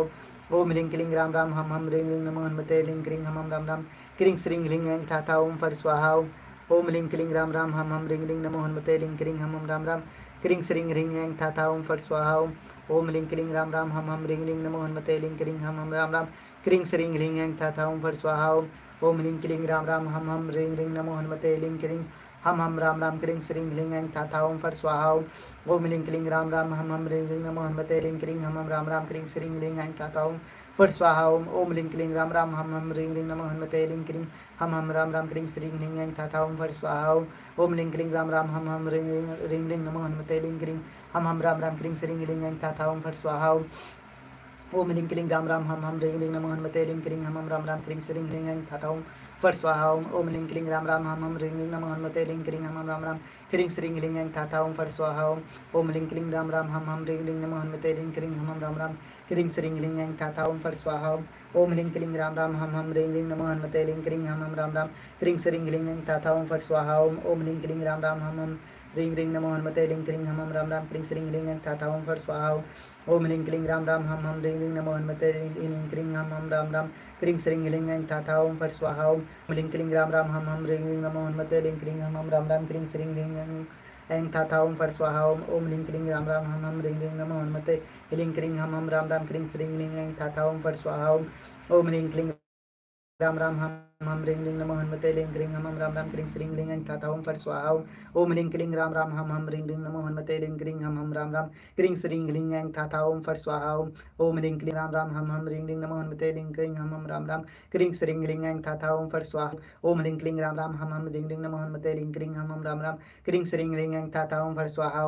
ओम ह्रीं क्लीं राम राम हम ह्रीं ह्रीं नमो हनुमते ह्रीं क्रीं हम राम राम क्रीं श्रीं ह्रीं ऐं थाथा ओम फट स्वाहा ओम ह्रीं क्लीं राम राम हम ह्रीं ह्रीं नमो हनुमते ह्रीं क्रीं हम राम राम क्रीं श्रीं ह्रीं ऐं थाथा ओम फट स्वाहा ओम ह्रीं क्लीं राम राम हम ह्रीं ह्रीं नमो हनुमते ह्रीं क्रीं हम राम राम क्रीं श्रीं ह्रीं ऐं थाथा ओम फट स्वाहा ओम ह्रीं क्लीं राम राम हम ह्रीं ह्रीं नमो हनुमते ह्रीं क्रीं हम राम राम क्रीं श्रीं ह्रीं ऐं थाथा ओम फट स्वाहा ओम ह्रीं क्लीं राम राम हम ह्रीं ह्रीं नमो हनुमते ह्रीं क्रीं हम राम राम क्रीं श्रीं ह्रीं ऐं थाथा ओम फट स्वाहा ओम ह्रीं क्लीं राम राम हम ह्रीं ह्रीं नमो हनुमते ह्रीं क्रीं हम राम राम क्रीं श्रीं ह्रीं ऐं थाथा ओम फट स्वाहा ओम ह्रीं क्लीं राम राम हम ह्रीं ह्रीं नमो हनुमते ह्रीं क्रीं हम राम राम क्रीं श्रीं ह्रीं ऐं थाथा ओम फट स्वाहा ओम ह्रीं क्लीं राम राम हम ह्रीं ह्रीं नमो हनुमते ह्रीं क्रीं हम राम राम क्रीं श्रीं ह्रीं ऐं थाथा ओम फट स्वाहा ओम ह्रीं क्लीं राम राम हम ह्रीं ह्रीं नमो हनुमते ह्रीं क्रीं हम राम राम क्रीं श्रीं ह्रीं ऐं थाथा ओम फट स्वाहा ओम ह्रीं क्लीं राम राम हम ह्रीं ह्रीं नमो हनुमते ह्रीं क्रीं हम राम राम क्रीं श्रीं ह्रीं ऐं थाथा ओम फट स्वाहा ओम ह्रीं क्लीं राम राम हम ह्रीं ह्रीं नमो हनुमते ह्रीं क्रीं हम राम राम क्रीं श्रीं ह्रीं ऐं थाथा ओम फट स्वाहा ओम ह्रीं क्लीं राम राम हम ह्रीं ह्रीं नमो हनुमते ह्रीं क्रीं हम राम राम क्रीं श्रीं ह्रीं ऐं थाथा ओम फट स्वाहा ओम ह्रीं क्लीं राम राम हम ह्रीं ह्रीं नमो हनुमते ह्रीं क्रीं हम राम राम क्रीं श्रीं ह्रीं ऐं थाथा ओम फट स्वाहा ओम ह्रीं क्लीं राम राम हम ह्रीं ह्रीं नमो हनुमते ह्रीं क्रीं हम राम राम क्रीं श्रीं ह्रीं ऐं थाथा ओम फट स्वाहा ओम ह्रीं क्लीं राम राम हम रिंग रिंग नमो हनुमते लिंग रिंग हम राम राम क्रिंग श्रींग लिंग ऐं थाथा ओम फट स्वाहा ओम लिंग क्लिंग राम राम हम रिंग रिंग नमो हनुमते लिंग रिंग हम राम राम क्रिंग श्रींग लिंग ऐं थाथा ओम फट स्वाहा ओम लिंग क्लिंग राम राम हम रिंग रिंग नमो हनुमते लिंग रिंग हम राम राम क्रिंग श्रींग लिंग ऐं थाथा ओम फट स्वाहा ओम लिंग क्लिंग राम राम हम रिंग रिंग नमो हनुमते लिंग रिंग हम राम राम क्रिंग श्रींग लिंग ऐं थाथा ओम फट स्वाहा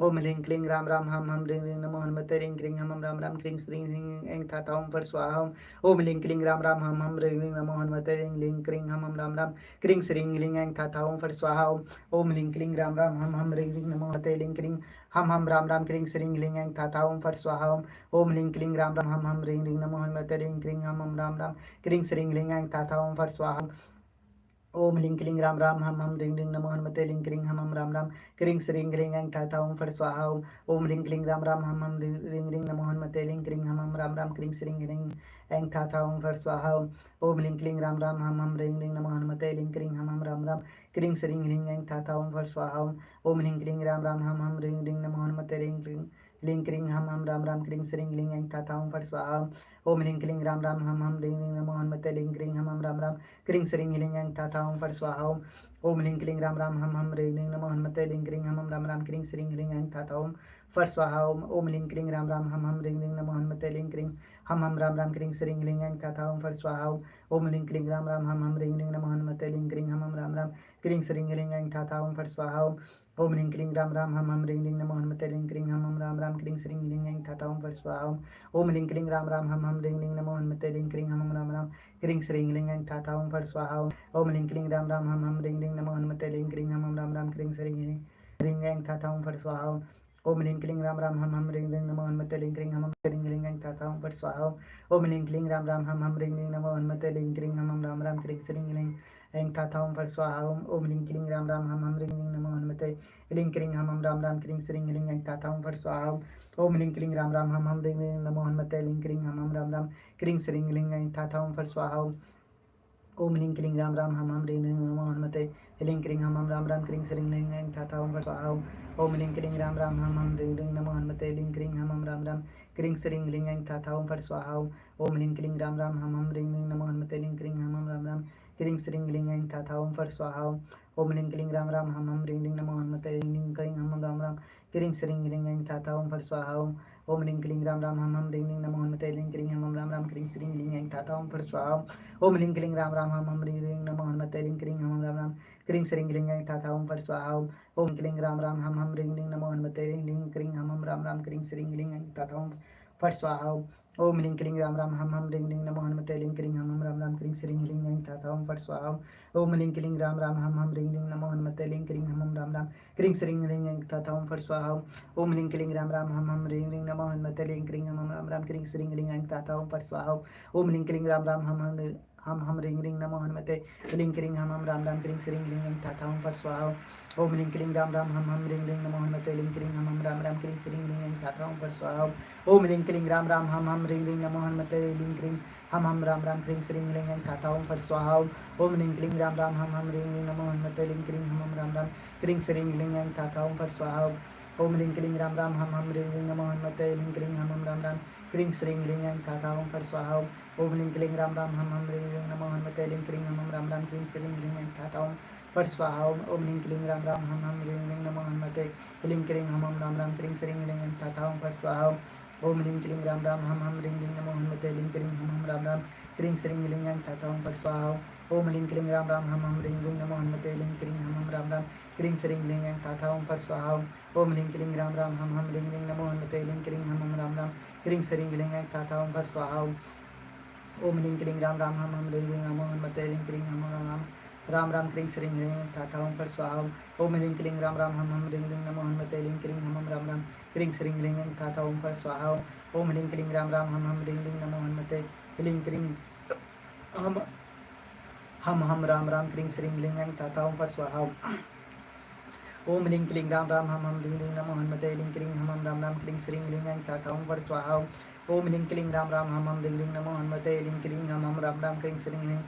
ओम लिंग क्लिंग राम राम हम रिंग रिंग नमो हनुमते लिंग रिंग हम राम राम क्रिंग श्रींग लिंग ऐं थाथा ओम फट स्वाहा ओम लिंग क्लिंग राम राम हम रिंग रिंग नमो हनुमते लिंग लिंग क्रिंग हम राम राम क्रिंग श्रींग लिंग ऐं थाथा ओम फट स्वाहा ओम लिंग क्लिंग राम राम हम रिंग रिंग नमो हनुमते लिंग क्रिंग हम राम राम क्रिंग श्रींग लिंग ऐं थाथा ओम फट स्वाहा ओम लिंग क्लिंग राम राम हम रिंग रिंग नमो हनुमते लिंग क्रिंग हम राम राम क्रिंग श्रींग लिंग ऐं थाथा ओम फट स्वाहा ओम लिंग क्लिंग राम राम हम रिंग रिंग नमो हनुमते लिंग क्रिंग हम राम राम क्रिंग श्रींग लिंग ऐं थाथा ओम फट स्वाहा ओम लिंग क्लिंग राम राम हम रिंग रिंग नमो हनुमते लिंग क्रिंग हम राम राम क्रिंग श्रींग लिंग ऐं थाथा ओम फट स्वाहा ओम लिंग क्लिंग राम राम हम रिंग रिंग नमो हनुमते लिंग क्रिंग हम राम राम क्रिंग श्रींग लिंग ऐं थाथा ओम फट स्वाहा ओम लिंग क्लिंग राम राम हम रिंग रिंग नमो हनुमते लिंग क्रिंग लिंग क्रिंग हम राम राम क्रिंग श्रींग लिंग ऐं थाथा ओम फट स्वाहा ओम लिंग क्लिंग राम राम हम रिंग रिंग नमो हनुमते लिंग क्रिंग हम राम राम क्रिंग श्रींग लिंग ऐं थाथा ओम फट स्वाहा ओम लिंग क्लिंग राम राम हम रिंग रिंग नमो हनुमते लिंग क्रिंग हम राम राम क्रिंग श्रींग लिंग ऐं थाथा ओम फट स्वाहा ओम लिंग क्लिंग राम राम हम रिंग रिंग नमो हनुमते लिंग क्रिंग हम राम राम क्रिंग श्रींग लिंग ऐं थाथा ओम फट स्वाहा ओम लिंग क्लिंग राम राम हम रिंग रिंग नमो हनुमते लिंग क्रिंग हम राम राम क्रिंग श्रींग लिंग ऐं थाथा ओम फट स्वाहा ओम लिंग क्लिंग राम राम हम रिंग रिंग नमो हनुमते लिंग क्रिंग हम राम राम क्रिंग श्रींग लिंग ऐं थाथा ओम फट स्वाहा ओम लिंग क्लिंग राम राम हम रिंग रिंग नमो हनुमते लिंग क्रिंग हम राम राम क्रिंग श्रींग लिंग ऐं थाथा ओम फट स्वाहा ओम लिंग क्लिंग राम राम हम रिंग रिंग नमो हनुमते लिंग क्रिंग हम राम राम क्रिंग श्रींग लिंग ऐं थाथा ओम फट स्वाहा ओम लिंग क्लिंग राम राम हम रिंग रिंग नमो हनुमते लिंग क्रिंग हम रिंग लिंग ऐं थाथा ओम फट स्वाहा ओम लिंग क्लिंग राम राम हम रिंग रिंग नमो हनुमते लिंग क्रिंग हम राम राम क्रिंग श्रींग लिंग ऐं थाथा ओम फट स्वाहा ओम लिंग क्लिंग राम राम हम रिंग रिंग नमो हनुमते लिंग क्रिंग हम राम राम क्रिंग श्रींग लिंग ऐं थाथा ओम फट स्वाहा ओम लिंग क्लिंग राम राम हम रिंग रिंग नमो हनुमते लिंग क्रिंग हम राम राम क्रिंग श्रींग लिंग ऐं थाथा ओम फट स्वाहा ओम लिंग क्लिंग राम राम हम रिंग रिंग नमो हनुमते लिंग क्रिंग हम राम राम क्रिंग श्रींग लिंग ऐं थाथा ओम फट स्वाहा ओम लिंग क्लिंग राम राम हम रिंग रिंग नमो हनुमते लिंग क्रिंग हम राम राम क्रिंग श्रींग लिंग ऐं थाथा ओम फट स्वाहा ओम लिंग क्लिंग राम राम हम रिंग रिंग नमो हनुमते लिंग क्रिंग हम राम राम क्रिंग श्रींग लिंग ऐं थाथा ओम फट स्वाहा ओम लिंग क्लिंग राम राम हम रिंग रिंग नमो हनुमते लिंग क्रिंग हम राम राम क्रिंग श्रींग लिंग ऐं थाथा ओम फट स्वाहा ओम लिंग क्लिंग राम राम हम रिंग रिंग नमो हनुमते लिंग क्रिंग हम राम राम क्रिंग श्रींग लिंग ऐं थाथा ओम फट स्वाहा ओम लिंग क्लिंग राम राम हम रिंग रिंग नमो हनुमते लिंग क्रिंग हम राम राम क्रिंग श्रींग लिंग ऐं थाथा ओम फट स्वाहा ओम क्लिंग राम राम हम रिंग रिंग नमो हनुमते लिंग क्रिंग हम राम राम क्रिंग श्रींग लिंग ऐं थाथा ओम फट स्वाहा ओम लिंग क्लिंग राम राम हम रिंग रिंग नमो हनुमते लिंग क्रिंग हम राम राम क्रिंग श्रींग लिंग ऐं थाथा ओम फट स्वाहा ओम लिंग क्लिंग राम राम हम रिंग रिंग नमो हनुमते लिंग क्रिंग हम राम राम क्रिंग श्रींग लिंग ऐं थाथा ओम फट स्वाहा ओम लिंग क्लिंग राम राम हम रिंग रिंग नमो हनुमते लिंग क्रिंग हम राम राम क्रिंग श्रींग लिंग ऐं थाथा ओम फट स्वाहा ओम लिंग क्लिंग राम राम हम रिंग रिंग नमो हनुमते लिंग क्रिंग हम राम राम क्रिंग श्रींग लिंग ऐं थाथा ओम फट स्वाहा ओम लिंग क्लिंग राम राम हम रिंग रिंग नमो हनुमते लिंग क्रिंग हम राम राम क्रिंग श्रींग लिंग ऐं थाथा ओम फट स्वाहा ओम लिंग क्लिंग राम राम हम रिंग रिंग नमो हनुमते लिंग क्रिंग हम राम राम क्रिंग श्रींग लिंग ऐं थाथा ओम फट स्वाहा ओम लिंग क्लिंग राम राम हम रिंग रिंग नमो हनुमते लिंग क्रिंग हम राम राम क्रिंग श्रींग लिंग ऐं थाथा ओम फट स्वाहा ओम लिंग क्लिंग राम राम हम रिंग रिंग नमो हनुमते लिंग क्रिंग हम राम राम क्रिंग श्रींग लिंग ऐं थाथा ओम फट स्वाहा ओम लिंग क्लिंग राम राम हम रिंग रिंग नमो हनुमते लिंग क्रिंग हम राम राम क्रिंग श्रींग लिंग ऐं थाथा ओम फट स्वाहा ओम लिंग क्लिंग राम राम हम रिंग रिंग नमो हनुमते लिंग क्रिंग हम राम राम क्रिंग श्रींग लिंग ऐं थाथा ओम फट स्वाहा ओम लिंग क्लिंग राम राम हम रिंग रिंग नमो हनुमते लिंग क्रिंग हम राम राम क्रिंग श्रींग लिंग ऐं थाथा ओम फट स्वाहा ओम लिंग क्लिंग राम राम हम रिंग रिंग नमो हनुमते लिंग क्रिंग हम राम राम क्रिंग श्रींग लिंग ऐं थाथा ओम फट स्वाहा ओम लिंग क्लिंग राम राम हम रिंग रिंग नमो हनुमते लिंग क्रिंग हम राम राम क्रिंग श्रींग लिंग ऐं थाथा ओम फट स्वाहा ओम लिंग क्लिंग राम राम हम रिंग रिंग नमो हनुमते लिंग क्रिंग हम राम राम क्रिंग श्रींग लिंग ऐं थाथा ओम फट स्वाहा ओम लिंग क्लिंग राम राम हम रिंग रिंग नमो हनुमते लिंग क्रिंग हम राम राम क्रिंग श्रींग लिंग ऐं थाथा ओम फट स्वाहा ओम लिंग क्लिंग राम राम हम रिंग रिंग नमो हनुमते लिंग क्रिंग हम राम राम क्रिंग श्रींग लिंग ऐं थाथा ओम फट स्वाहा ओम लिंग क्लिंग राम राम हम रिंग रिंग नमो हनुमते लिंग क्रिंग हम राम राम क्रिंग श्रींग लिंग ऐं थाथा ओम फट स्वाहा ओम लिंग क्लिंग राम राम हम रिंग रिंग नमो हनुमते लिंग क्रिंग हम राम राम क्रिंग श्रींग लिंग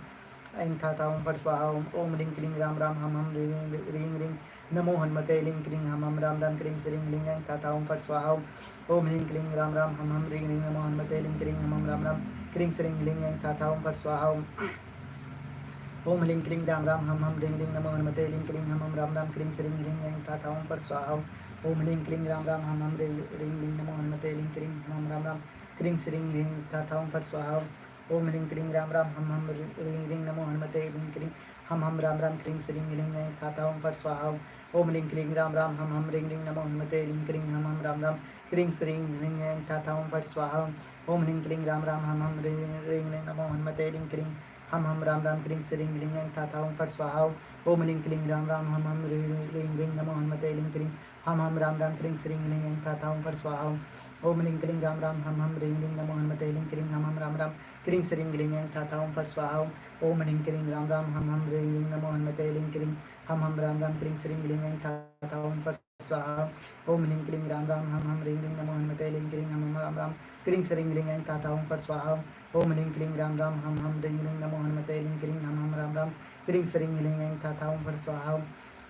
ऐं थाथा ओम फट स्वाहा ओम लिंग क्लिंग राम राम हम रिंग रिंग नमो हनुमते लिंग क्रिंग हम राम राम क्रिंग श्रींग लिंग ऐं थाथा ओम फट स्वाहा ओम लिंग क्लिंग राम राम हम रिंग रिंग नमो हनुमते लिंग क्रिंग हम राम राम क्रिंग श्रींग लिंग ऐं थाथा ओम फट स्वाहा ओम ह्रीं क्लीं राम राम हम ह्रीं ह्रीं नमो हनुमते ह्रीं क्लीं हम राम राम क्लीं श्रीं ह्रीं ऐं तथा ओम फट स्वाहा। ओम ह्रीं क्लीं राम राम हम ह्रीं ह्रीं नमो हनुमते ह्रीं क्लीं हम राम राम क्लीं श्रीं ह्रीं तथा ओम फट स्वाहा। ओम ह्रीं क्लीं राम राम हम ह्रीं ह्रीं नमो हनुमते ह्रीं क्लीं हम राम राम क्लीं श्रीं ह्रीं ऐं तथा ओम फट स्वाहा। ओम ह्रीं क्लीं राम राम हम ह्रीं ह्रीं नमो हनुमते ह्रीं क्लीं हम राम राम क्लीं श्रीं ह्रीं ऐं तथा ओम फट स्वाहा। ओम ह्रीं क्लीं राम राम हम ह्रीं ह्रीं नमो हनुमते ह्रीं क्लीं हम राम राम क्लीं श्रीं ह्रीं ऐं तथा ओम फट स्वाहा। ओम ह्रीं क्लीं राम राम हम ह्रीं ह्रीं नमो हनुमते ह्रीं क्लीं हम राम राम क्लीं श्रीं ह्रीं ऐं तथा ओम फट स्वाहा। ओम ह्रीं क्लीं राम राम हम ह्रीं ह्रीं नमो हनुमते ह्रीं क्लीं हम राम राम क्लीं श्रीं ह्रीं ऐं तथा ओम फट स्वाहा। ओम ह्रीं क्लीं राम राम हम ह्रीं ह्रीं नमो हनुमते ह्रीं क्लीं हम राम राम क्लीं श्रीं ह्रीं ऐं तथा ओम फट स्वाहा। ओम ह्रीं क्लीं राम राम हम ह्रीं ह्रीं नमो हनुमते ह्रीं क्लीं हम राम राम क्लीं श्रीं ह्रीं ऐं तथा ओम फट स्वाहा। ओम ह्रीं क्लीं राम राम हम ह्रीं ह्रीं नमो हनुमते ह्रीं क्लीं हम राम राम क्लीं श्रीं ह्रीं ऐं तथा ओम फट स्वाहा।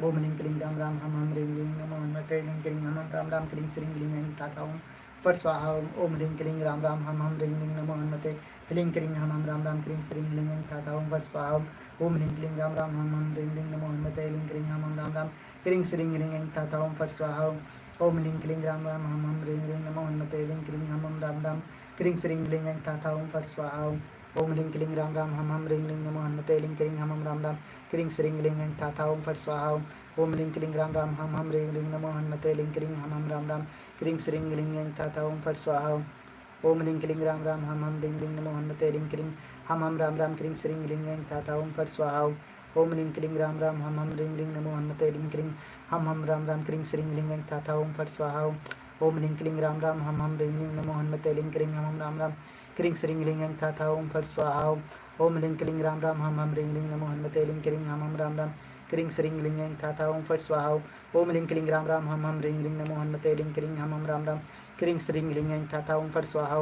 ओम ह्रीं क्लीं राम राम हम ह्रीं ह्रीं नमो हनुमते ह्रीं क्लीं हम राम राम क्लीं श्रीं ह्रीं ऐं तथा ओम फट स्वाहा। ओम ह्रीं क्लीं राम राम हम ह्रीं ह्रीं नमो हनुमते ह्रीं क्लीं हम राम राम क्लीं श्रीं ह्रीं ऐं तथा ओम फट स्वाहा। ओम ह्रीं क्लीं राम राम हम ह्रीं ह्रीं नमो हनुमते ह्रीं क्लीं हम राम राम क्लीं श्रीं ह्रीं ऐं तथा ओम फट स्वाहा। ओम ह्रीं क्लीं राम राम हम ह्रीं ह्रीं नमो हनुमते ह्रीं क्लीं हम राम राम क्लीं श्रीं ह्रीं ऐं तथा ओम फट स्वाहा। ओम ह्रीं क्लीं राम राम हम ह्रीं ह्रीं नमो हनुमते ह्रीं क्लीं हम राम राम क्लीं श्रीं ह्रीं ऐं तथा ओम फट स्वाहा। ओम ह्रीं क्लीं राम राम हम ह्रीं ह्रीं नमो हनुमते ह्रीं क्लीं हम राम राम क्लीं श्रीं ह्रीं ऐं तथा ओम फट स्वाहा। ओम ह्रीं क्लीं राम राम हम ह्रीं ह्रीं नमो हनुमते ह्रीं क्लीं हम राम राम क्लीं श्रीं ह्रीं ऐं तथा ओम फट स्वाहा। ओम ह्रीं क्लीं राम राम हम ह्रीं ह्रीं नमो हनुमते ह्रीं क्लीं हम राम राम क्लीं श्रीं ह्रीं ऐं तथा ओम फट स्वाहा। ओम ह्रीं क्लीं राम राम हम ह्रीं ह्रीं नमो हनुमते ह्रीं क्लीं हम राम राम क्लीं श्रीं ह्रीं ऐं तथा ओम फट स्वाहा। ओम ह्रीं क्लीं राम राम हम ह्रीं ह्रीं नमो हनुमते ह्रीं क्लीं हम राम राम क्लीं श्रीं ह्रीं ऐं तथा ओम फट स्वाहा। ओम ह्रीं क्लीं राम राम हम ह्रीं ह्रीं नमो हनुमते ह्रीं क्लीं हम राम राम क्लीं श्रीं ह्रीं ऐं तथा ओम फट स्वाहा।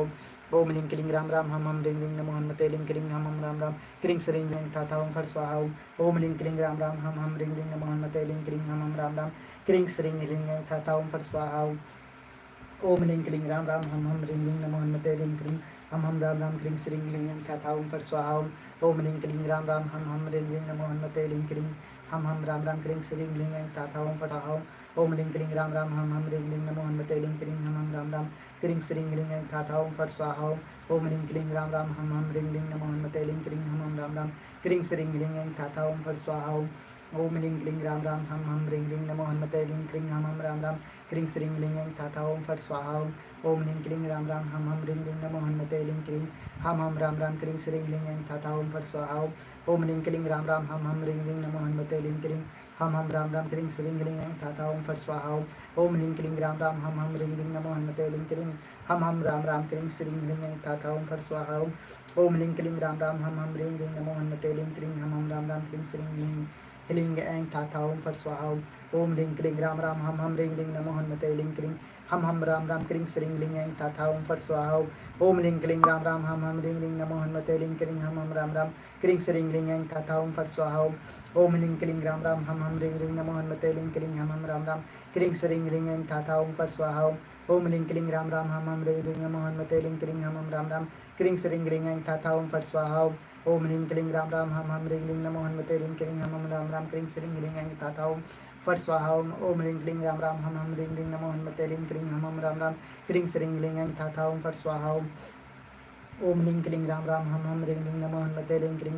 ओम ह्रीं क्लीं राम राम हम ह्रीं ह्रीं नमो हनुमते ह्रीं क्लीं हम राम राम क्लीं श्रीं ऐं तथा ओम फट स्वाहा। ओम ह्रीं क्लीं राम राम हम ह्रीं ह्रीं नमो हनुमते ह्रीं क्लीं हम राम राम क्लीं श्रीं ह्रीं ऐं तथा ओम फट स्वाहा। ओम ह्रीं क्लीं राम राम हम ह्रीं ह्रीं नमो हनुमते ह्रीं क्लीं हम राम राम क्लीं श्रीं ह्रीं ऐं तथा ओम फट स्वाहा। ओम ह्रीं क्लीं राम राम हम ह्रीं ह्रीं नमो हनुमते ह्रीं क्लीं हम राम राम क्लीं श्रीं ह्रीं ऐं तथा ओम फट स्वाहा। ओम ह्रीं क्लीं राम राम हम ह्रीं ह्रीं नमो हनुमते ह्रीं क्लीं हम राम राम क्लीं श्रीं ह्रीं ऐं तथा ओम फट स्वाहा। ओम ह्रीं क्लीं राम राम हम ह्रीं ह्रीं नमो हनुमते ह्रीं क्लीं हम राम राम क्लीं श्रीं ह्रीं ऐं तथा ओम फट स्वाहा। ओम ह्रीं क्लीं राम राम हम ह्रीं ह्रीं नमो हनुमते ह्रीं क्लीं हम राम राम क्लीं श्रीं ह्रीं ऐं तथा ओम फट स्वाहा। ओम ह्रीं क्लीं राम राम हम ह्रीं ह्रीं नमो हनुमते ह्रीं क्लीं हम राम राम क्लीं श्रीं ह्रीं ऐं तथा ओम फट स्वाहा। ओम ह्रीं क्लीं राम राम हम ह्रीं ह्रीं नमो हनुमते ह्रीं क्लीं हम राम राम क्लीं श्रीं ह्रीं ऐं तथा ओम फट स्वाहा। ओम ह्रीं क्लीं राम राम हम ह्रीं ह्रीं नमो हनुमते ह्रीं क्लीं हम राम राम क्लीं श्रीं ह्रीं ऐं तथा ओम फट स्वाहा। ओम ह्रीं क्लीं राम राम हम ह्रीं ह्रीं नमो हनुमते ह्रीं क्लीं हम राम राम क्लीं श्रीं ह्रीं ऐं तथा ओम फट स्वाहा। ओम ह्रीं क्लीं राम राम हम ह्रीं ह्रीं नमो हनुमते ह्रीं क्लीं हम राम राम क्लीं श्रीं ह्रीं ऐं तथा ओम फट स्वाहा। ओम ह्रीं क्लीं राम राम हम ह्रीं ह्रीं नमो हनुमते ह्रीं क्लीं हम राम राम क्लीं श्रीं ह्रीं ऐं तथा ओम फट स्वाहा। ओम ह्रीं क्लीं राम राम हम ह्रीं ह्रीं नमो हनुमते ह्रीं क्लीं हम राम राम क्लीं श्रीं ह्रीं ऐं तथा ओम फट स्वाहा। ओम ह्रीं क्लीं राम राम हम ह्रीं ह्रीं नमो हनुमते ह्रीं क्लीं हम राम राम क्लीं श्रीं ह्रीं ऐं तथा ओम फट स्वाहा। ओम ह्रीं क्लीं राम राम हम ह्रीं ह्रीं नमो हनुमते ह्रीं क्लीं हम राम राम क्लीं श्रीं ह्रीं ऐं तथा ओम फट स्वाहा। ओम ह्रीं क्लीं राम राम हम ह्रीं ह्रीं नमो हनुमते ह्रीं क्लीं हम राम राम क्लीं श्रीं ह्रीं ऐं तथा ओम फट स्वाहा। ओम ह्रीं क्लीं राम राम हम ह्रीं ह्रीं नमो हनुमते ह्रीं क्लीं हम राम राम क्लीं श्रीं ह्रीं ऐं तथा ओम फट स्वाहा। ओम ह्रीं क्लीं राम राम हम ह्रीं ह्रीं नमो हनुमते ह्रीं क्लीं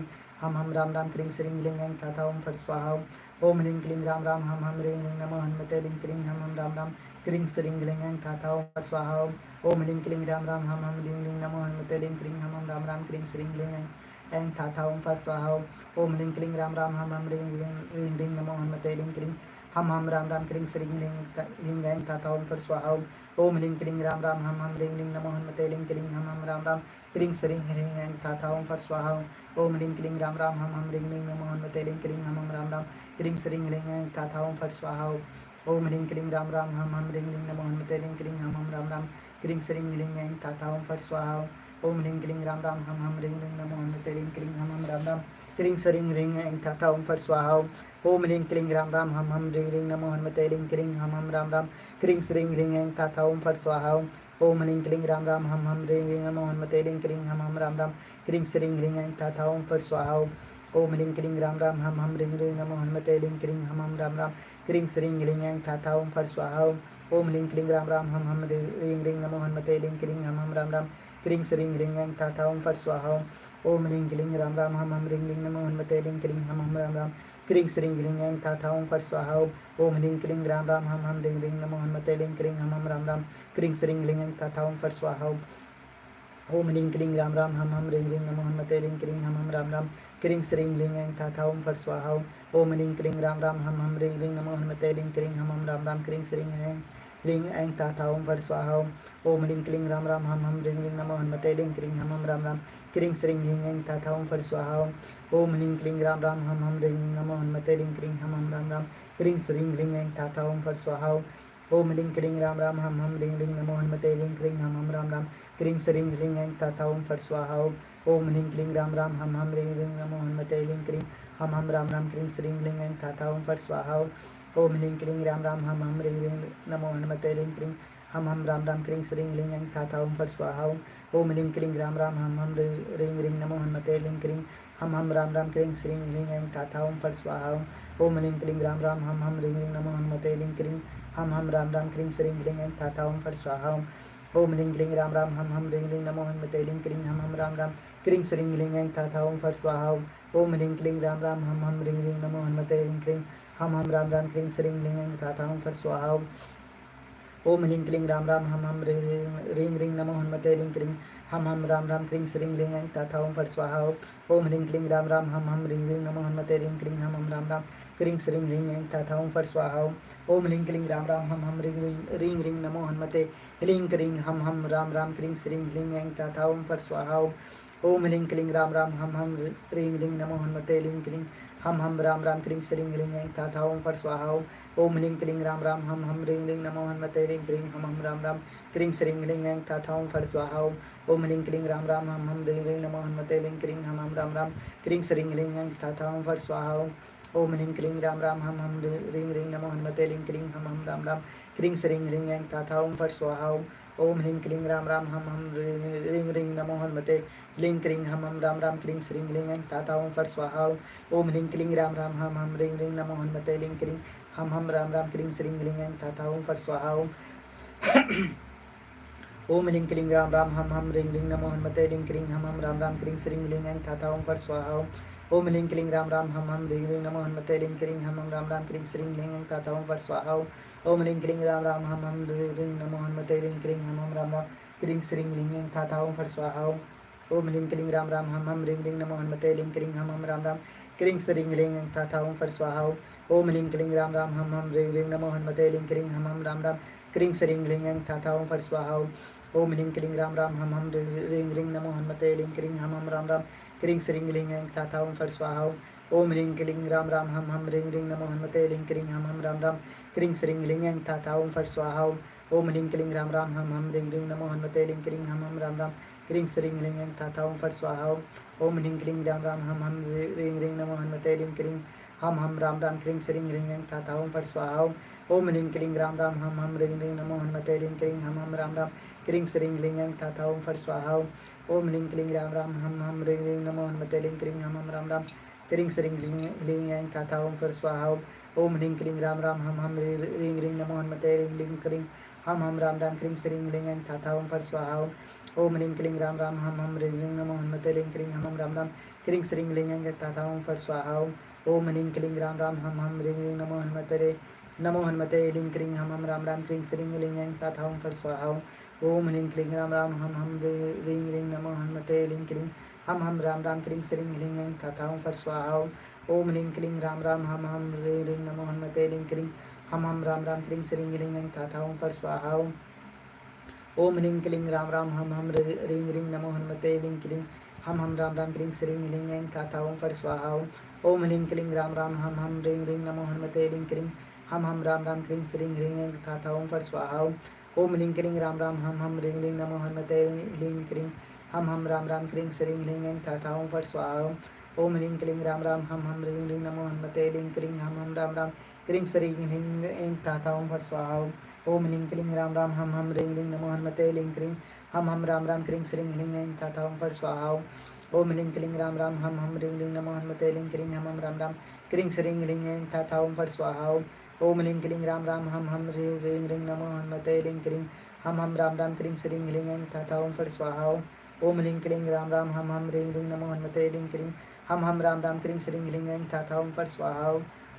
हम राम राम क्लीं श्रीं ह्रीं ऐं तथा ओम फट स्वाहा। ओम ह्रीं क्लीं राम राम हम ह्रीं ह्रीं नमो हनुमते ह्रीं क्लीं हम राम राम क्लीं श्रीं ह्रीं ऐं तथा ओम फट स्वाहा। ओम ह्रीं क्लीं राम राम हम ह्रीं ह्रीं नमो हनुमते ह्रीं क्लीं हम राम राम क्लीं श्रीं ह्रीं ऐं तथा ओम फट स्वाहा। ओम ह्रीं क्लीं राम राम हम ह्रीं ह्रीं नमो हनुमते ह्रीं क्लीं हम राम राम क्लीं श्रीं ह्रीं ऐं तथा ओम फट स्वाहा। ओम ह्रीं क्लीं राम राम हम ह्रीं ह्रीं नमो हनुमते ह्रीं क्लीं हम राम राम क्लीं श्रीं ह्रीं ऐं तथा ओम फट स्वाहा। ओम ह्रीं क्लीं राम राम हम ह्रीं ह्रीं नमो हनुमते ह्रीं क्लीं हम राम राम क्लीं श्रीं ह्रीं ऐं तथा ओम फट स्वाहा। ओम ह्रीं क्लीं राम राम हम ह्रीं ह्रीं नमो हनुमते ह्रीं क्लीं हम राम राम क्लीं श्रीं ह्रीं ऐं तथा ओम फट स्वाहा। ओम ह्रीं क्लीं राम राम हम ह्रीं ह्रीं नमो हनुमते ह्रीं क्लीं हम राम राम क्लीं श्रीं ह्रीं ऐं तथा ओम फट स्वाहा। ओम ह्रीं क्लीं राम राम हम ह्रीं ह्रीं नमो हनुमते ह्रीं क्लीं हम राम राम क्लीं श्रीं ह्रीं ऐं तथा ओम फट स्वाहा। ओम ह्रीं क्लीं राम राम हम ह्रीं ह्रीं नमो हनुमते ह्रीं क्लीं हम राम राम क्रीं श्रीं ह्रीं ऐं था ओम फट स्वाहा ओम ह्रीं क्लीं राम राम हम ह्रीं ह्रीं नमो हनुमते ह्रीं क्लीं हम राम राम क्रीं श्रीं ह्रीं ऐं था ओम फट स्वाहा ओम ह्रीं क्लीं राम राम हम ह्रीं ह्रीं नमो हनुमते ह्रीं क्लीं हम राम राम क्रीं श्रीं ह्रीं ऐं था ओम फट स्वाहा ओम ह्रीं क्लीं राम राम हम ह्रीं ह्रीं नमो हनुमते ह्रीं क्लीं हम राम राम क्रीं श्रीं ह्रीं ऐं था ओम फट स्वाहा ओम ह्रीं क्लीं राम राम हम ह्रीं ह्रीं नमो हनुमते ह्रीं क्लीं हम राम राम क्रीं श्रीं ह्रीं ऐं था ओम फट स्वाहा ओम ह्रीं क्लीं राम राम हम ह्रीं ह्रीं नमो हनुमते ह्रीं क्लीं हम राम राम क्रीं श्रीं ह्रीं ऐं था ओम फट स्वाहा ओम ह्रीं क्लीं राम राम हम ह्रीं ह्रीं नमो हनुमते ह्रीं क्लीं हम राम राम क्रीं श्रीं ह्रीं ऐं था ओम फट स्वाहा ओम ह्रीं क्लीं राम राम हम ह्रीं ह्रीं नमो हनुमते ह्रीं क्लीं हम राम राम क्रीं श्रीं ह्रीं ऐं था ओम फट स्वाहा ओम ह्रीं क्लीं राम राम हम ह्रीं ह्रीं नमो हनुमते ह्रीं क्लीं हम राम राम क्रीं श्रीं ह्रीं ऐं था ओम फट स्वाहा ओम ह्रीं क्लीं राम राम हम ह्रीं ह्रीं नमो हनुमते ह्रीं क्लीं हम राम राम क्रीं श्रीं ह्रीं ऐं था ओम फट स्वाहा ओम ह्रीं क्लीं राम राम हम ह्रीं ह्रीं नमो हनुमते ह्रीं क्लीं हम राम राम क्रीं श्रीं ह्रीं ऐं था ओम फट स्वाहा ओम ह्रीं क्लीं राम राम हम ह्रीं ह्रीं नमो हनुमते ह्रीं क्लीं हम राम राम क्रीं श्रीं ह्रीं ऐं था ओम फट स्वाहा ओम ह्रीं क्लीं राम राम हम ह्रीं ह्रीं नमो हनुमते ह्रीं क्लीं हम राम राम क्रीं श्रीं ह्रीं ऐं था ओम फट स्वाहा ओम ह्रीं क्लीं राम राम हम ह्रीं ह्रीं नमो हनुमते ह्रीं क्लीं हम राम राम क्रीं श्रीं ह्रीं ऐं था ओम फट स्वाहा ओम ह्रीं क्लीं राम राम हम ह्रीं ह्रीं नमो हनुमते ह्रीं क्लीं हम राम राम क्रीं श्रीं ह्रीं ऐं था ओम फट स्वाहा ओम ह्रीं क्लीं राम राम हम ह्रीं ह्रीं नमो हनुमते ह्रीं क्लीं हम राम राम क्रीं श्रीं ह्रीं ऐं था ओम फट स्वाहा ओम ह्रीं क्लीं राम राम हम ह्रीं ह्रीं नमो हनुमते ह्रीं क्लीं हम राम राम क्रीं श्रीं ह्रीं ऐं था ओम फट स्वाहा ओम ह्रीं क्लीं राम राम हम ह्रीं ह्रीं नमो हनुमते ह्रीं क्लीं हम राम राम क्रीं श्रीं ह्रीं ऐं था ओम फट स्वाहा ओम ह्रीं क्लीं राम राम हम ह्रीं ह्रीं नमो हनुमते ह्रीं क्लीं हम राम राम क्रीं श्रीं ह्रीं ऐं था ओम फट स्वाहा ओम ह्रीं क्लीं राम राम हम ह्रीं ह्रीं नमो हनुमते ह्रीं क्लीं हम राम राम क्रीं श्रीं ह्रीं ऐं था ओम फट स्वाहा ओम ह्रीं क्लीं राम राम हम ह्रीं ह्रीं नमो हनुमते ह्रीं क्लीं हम राम राम क्रीं श्रीं ह्रीं ऐं था ओम फट स्वाहा ओम ह्रीं क्लीं राम राम हम ह्रीं ह्रीं नमो हनुमते ह्रीं क्लीं हम राम राम क्रीं श्रीं ह्रीं ऐं था ओम फट स्वाहा ओम ह्रीं क्लीं राम राम हम ह्रीं ह्रीं नमो हनुमते ह्रीं क्लीं हम राम राम क्रीं श्रीं ह्रीं ऐं था ओम फट स्वाहा ओम ह्रीं क्लीं राम राम हम ह्रीं ह्रीं नमो हनुमते ह्रीं क्लीं हम राम राम क्रीं श्रीं ह्रीं ऐं था ओम फट स्वाहा ओम ह्रीं क्लीं राम राम हम ह्रीं ह्रीं नमो हनुमते ह्रीं क्लीं हम राम राम क्रीं श्रीं ह्रीं ऐं था ओम फट स्वाहा ओम ह्रीं क्लीं राम राम हम ह्रीं ह्रीं नमो हनुमते ह्रीं क्लीं हम राम राम क्रीं श्रीं ह्रीं ऐं था ओम फट स्वाहा ओम ह्रीं क्लीं राम राम हम ह्रीं ह्रीं नमो हनुमते ह्रीं क्लीं हम राम राम क्रीं श्रीं ह्रीं ऐं था ओम फट स्वाहा ओम ह्रीं क्लीं राम राम हम ह्रीं ह्रीं नमो हनुमते ह्रीं क्लीं हम राम राम क्रीं श्रीं ह्रीं ऐं था ओम फट स्वाहा ओम ह्रीं क्लीं राम राम हम ह्रीं ह्रीं नमो हनुमते ह्रीं क्लीं हम राम राम क्रीं श्रीं ह्रीं ऐं था ओम फट स्वाहा ओम ह्रीं क्लीं राम राम हम ह्रीं ह्रीं नमो हनुमते ह्रीं क्लीं हम राम राम क्रीं श्रीं ह्रीं ऐं था ओम फट स्वाहा ओम ह्रीं क्लीं राम राम हम ह्रीं ह्रीं नमो हनुमते ह्रीं क्लीं हम राम राम क्रीं श्रीं ह्रीं ऐं था ओम फट स्वाहा ओम ह्रीं क्लीं राम राम हम ह्रीं ह्रीं नमो हनुमते ह्रीं क्लीं हम राम राम क्रीं श्रीं ह्रीं ऐं था ओम फट स्वाहा ओम ह्रीं क्लीं राम राम हम ह्रीं ह्रीं नमो हनुमते ह्रीं क्लीं हम राम राम क्रीं श्रीं ह्रीं ऐं था ओम फट स्वाहा ओम ह्रीं क्लीं राम राम हम ह्रीं ह्रीं नमो हनुमते ह्रीं क्लीं हम राम राम क्रीं श्रीं ह्रीं ऐं था ओम फट स्वाहा ओम ह्रीं क्लीं राम राम हम ह्रीं ह्रीं नमो हनुमते ह्रीं क्लीं हम राम राम क्रीं श्रीं ह्रीं ऐं था ओम फट स्वाहा ओम ह्रीं क्लीं राम राम हम ह्रीं ह्रीं नमो हनुमते ह्रीं क्लीं हम राम राम क्रीं श्रीं ह्रीं ऐं था ओम फट स्वाहा ओम ह्रीं क्लीं राम राम हम ह्रीं ह्रीं नमो हनुमते ह्रीं क्लीं हम राम राम क्रीं श्रीं ह्रीं ऐं था ओम फट स्वाहा ओम ह्रीं क्लीं राम राम हम ह्रीं ह्रीं नमो हनुमते ह्रीं क्लीं हम राम राम क्रीं श्रीं ह्रीं ऐं था ओम फट स्वाहा ओम ह्रीं क्लीं राम राम हम ह्रीं ह्रीं नमो हनुमते ह्रीं क्लीं हम राम राम क्रीं श्रीं ह्रीं ऐं था ओम फट स्वाहा ओम ह्रीं क्लीं राम राम हम ह्रीं ह्रीं नमो हनुमते ह्रीं क्लीं हम राम राम क्रीं श्रीं ह्रीं ऐं था ओम फट स्वाहा ओम ह्रीं क्लीं राम राम हम ह्रीं ह्रीं नमो हनुमते ह्रीं क्लीं हम राम राम क्रीं श्रीं ह्रीं ऐं था ओम फट स्वाहा ओम ह्रीं क्लीं राम राम हम ह्रीं ह्रीं नमो हनुमते ह्रीं क्लीं हम राम राम क्रीं श्रीं ह्रीं ऐं था ओम फट स्वाहा ओम ह्रीं क्लीं राम राम हम ह्रीं ह्रीं नमो हनुमते ह्रीं क्लीं हम राम राम क्रीं श्रीं ह्रीं ऐं था ओम फट स्वाहा ओम ह्रीं क्लीं राम राम हम ह्रीं ह्रीं नमो हनुमते ह्रीं क्लीं हम राम राम क्रीं श्रीं ह्रीं ऐं था ओम फट स्वाहा ओम ह्रीं क्लीं राम राम हम ह्रीं ह्रीं नमो हनुमते ह्रीं क्लीं हम राम राम क्रीं श्रीं ह्रीं ऐं था ओम फट स्वाहा ओम ह्रीं क्लीं राम राम हम ह्रीं ह्रीं नमो हनुमते ह्रीं क्लीं हम राम राम क्रीं श्रीं ह्रीं ऐं तथा ओम फट स्वाहा। ओम ह्रीं क्लीं राम राम हम ह्रीं ह्रीं नमो हनुमते ह्रीं क्लीं हम राम राम क्रीं श्रीं ह्रीं ऐं तथा ओम फट स्वाहा। ओम ह्रीं क्लीं राम राम हम ह्रीं ह्रीं नमो हनुमते ह्रीं क्लीं हम राम राम क्रीं श्रीं ह्रीं ऐं तथा ओम फट स्वाहा।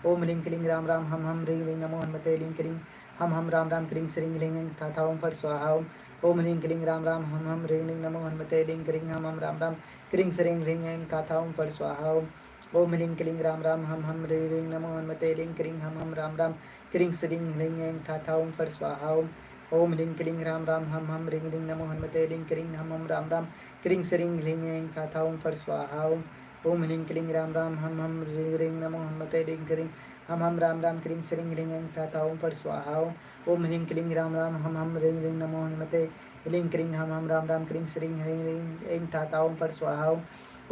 ओम ह्रीं क्लीं राम राम हम ह्रीं ह्रीं नमो हनुमते ह्रीं क्लीं हम राम राम क्रीं श्रीं ह्रीं ऐं तथा ओम फट स्वाहा। ओम ह्रीं क्लीं राम राम हम ह्रीं ह्रीं नमो हनुमते ह्रीं क्लीं हम राम राम क्रीं श्रीं ह्रीं ऐं तथा ओम फट स्वाहा। ओम ह्रीं क्लीं राम राम हम ह्रीं ह्रीं नमो हनुमते ह्रीं क्लीं हम राम राम क्रीं श्रीं ह्रीं ऐं तथा ओम फट स्वाहा। ओम ह्रीं क्लीं राम राम हम ह्रीं ह्रीं नमो हनुमते ह्रीं क्लीं हम राम राम क्रीं श्रीं ह्रीं ऐं तथा ओम फट स्वाहा। ओम ह्रीं क्लीं राम राम हम ह्रीं ह्रीं नमो हनुमते ह्रीं क्लीं हम राम राम क्रीं श्रीं ह्रीं ऐं तथा ओम फट स्वाहा। ओम ह्रीं क्लीं राम राम हम ह्रीं ह्रीं नमो हनुमते ह्रीं क्लीं हम राम राम क्रीं श्रीं ह्रीं ऐं तथा ओम फट स्वाहा।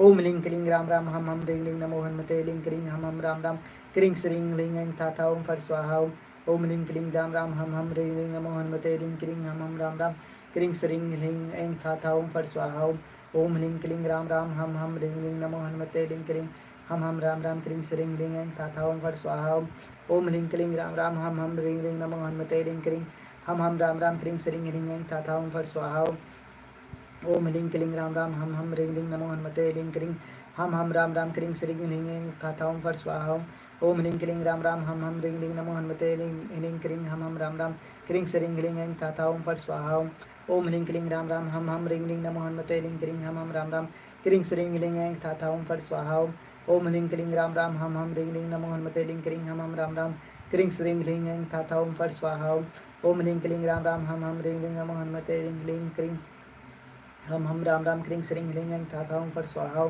ओम ह्रीं क्लीं राम राम हम ह्रीं ह्रीं नमो हनुमते ह्रीं क्लीं हम राम राम क्रीं श्रीं ह्रीं ऐं तथा ओम फट स्वाहा। ओम ह्रीं क्लीं राम राम हम ह्रीं ह्रीं नमो हनुमते ह्रीं क्लीं हम राम राम क्रीं श्रीं ह्रीं ऐं तथा ओम फट स्वाहा। ओम ह्रीं क्लीं राम राम हम ह्रीं ह्रीं नमो हनुमते ह्रीं क्लीं हम राम राम क्रीं श्रीं ह्रीं ऐं तथा ओम फट स्वाहा। ओम ह्रीं क्लीं राम राम हम ह्रीं ह्रीं नमो हनुमते ह्रीं क्लीं हम राम राम क्रीं श्रीं ह्रीं ऐं तथा ओम फट स्वाहा। ओम ह्रीं क्लीं राम राम हम ह्रीं ह्रीं नमो हनुमते ह्रीं क्लीं हम राम राम क्रीं श्रीं ह्रीं ऐं तथा ओम फट स्वाहा। ओम ह्रीं क्लीं राम राम हम ह्रीं ह्रीं नमो हनुमते ह्रीं क्लीं हम राम राम क्रीं श्रीं ह्रीं ऐं तथा ओम फट स्वाहा। ओम ह्रीं क्लीं राम राम हम ह्रीं ह्रीं नमो हनुमते ह्रीं क्लीं हम राम राम क्रीं श्रीं ह्रीं ऐं तथा ओम फट स्वाहा। ओम ह्रीं क्लीं राम राम हम ह्रीं ह्रीं नमो हनुमते ह्रीं क्लीं हम राम राम क्रीं श्रीं ह्रीं ऐं तथा ओम फट स्वाहा। ओम ह्रीं क्लीं राम राम हम ह्रीं ह्रीं नमो हनुमते ह्रीं क्लीं हम राम राम क्रीं श्रीं ह्रीं ऐं तथा ओम फट स्वाहा।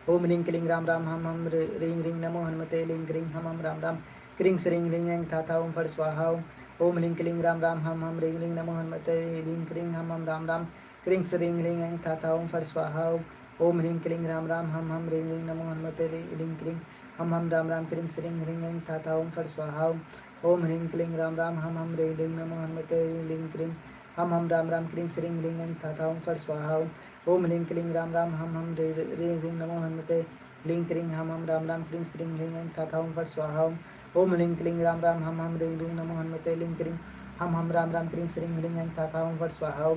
ओम ह्रीं क्लीं राम राम हम ह्रीं ह्रीं नमो हनुमते ह्रीं क्लीं हम राम राम क्रीं श्रीं ह्रीं ऐं तथा ओम फट स्वाहा। ओम ह्रीं क्लीं राम राम हम ह्रीं ह्रीं नमो हनुमते ह्रीं क्लीं हम राम राम क्रीं श्रीं ह्रीं ऐं तथा ओम फट स्वाहा। ओम ह्रीं क्लीं राम राम हम ह्रीं ह्रीं नमो हनुमते ह्रीं क्लीं हम राम राम क्रीं श्रीं ह्रीं ऐं तथा ओम फट स्वाहा। ओम ह्रीं क्लीं राम राम हम ह्रीं ह्रीं नमो हनुमते ह्रीं क्लीं हम राम राम क्रीं श्रीं ह्रीं ऐं तथा ओम फट स्वाहा। ओम ह्रीं क्लीं राम राम हम ह्रीं ह्रीं नमो हनुमते ह्रीं क्लीं हम राम राम क्रीं श्रीं ह्रीं ऐं तथा ओम फट स्वाहा। ओम ह्रीं क्लीं राम राम हम ह्रीं ह्रीं नमो हनुमते ह्रीं क्लीं हम राम राम क्रीं श्रीं ह्रीं ऐं तथा ओम फट स्वाहा। ओम ह्रीं क्लीं राम राम हम ह्रीं ह्रीं नमो हनुमते ह्रीं क्लीं हम राम राम क्रीं श्रीं ह्रीं ऐं तथा ओम फट स्वाहा।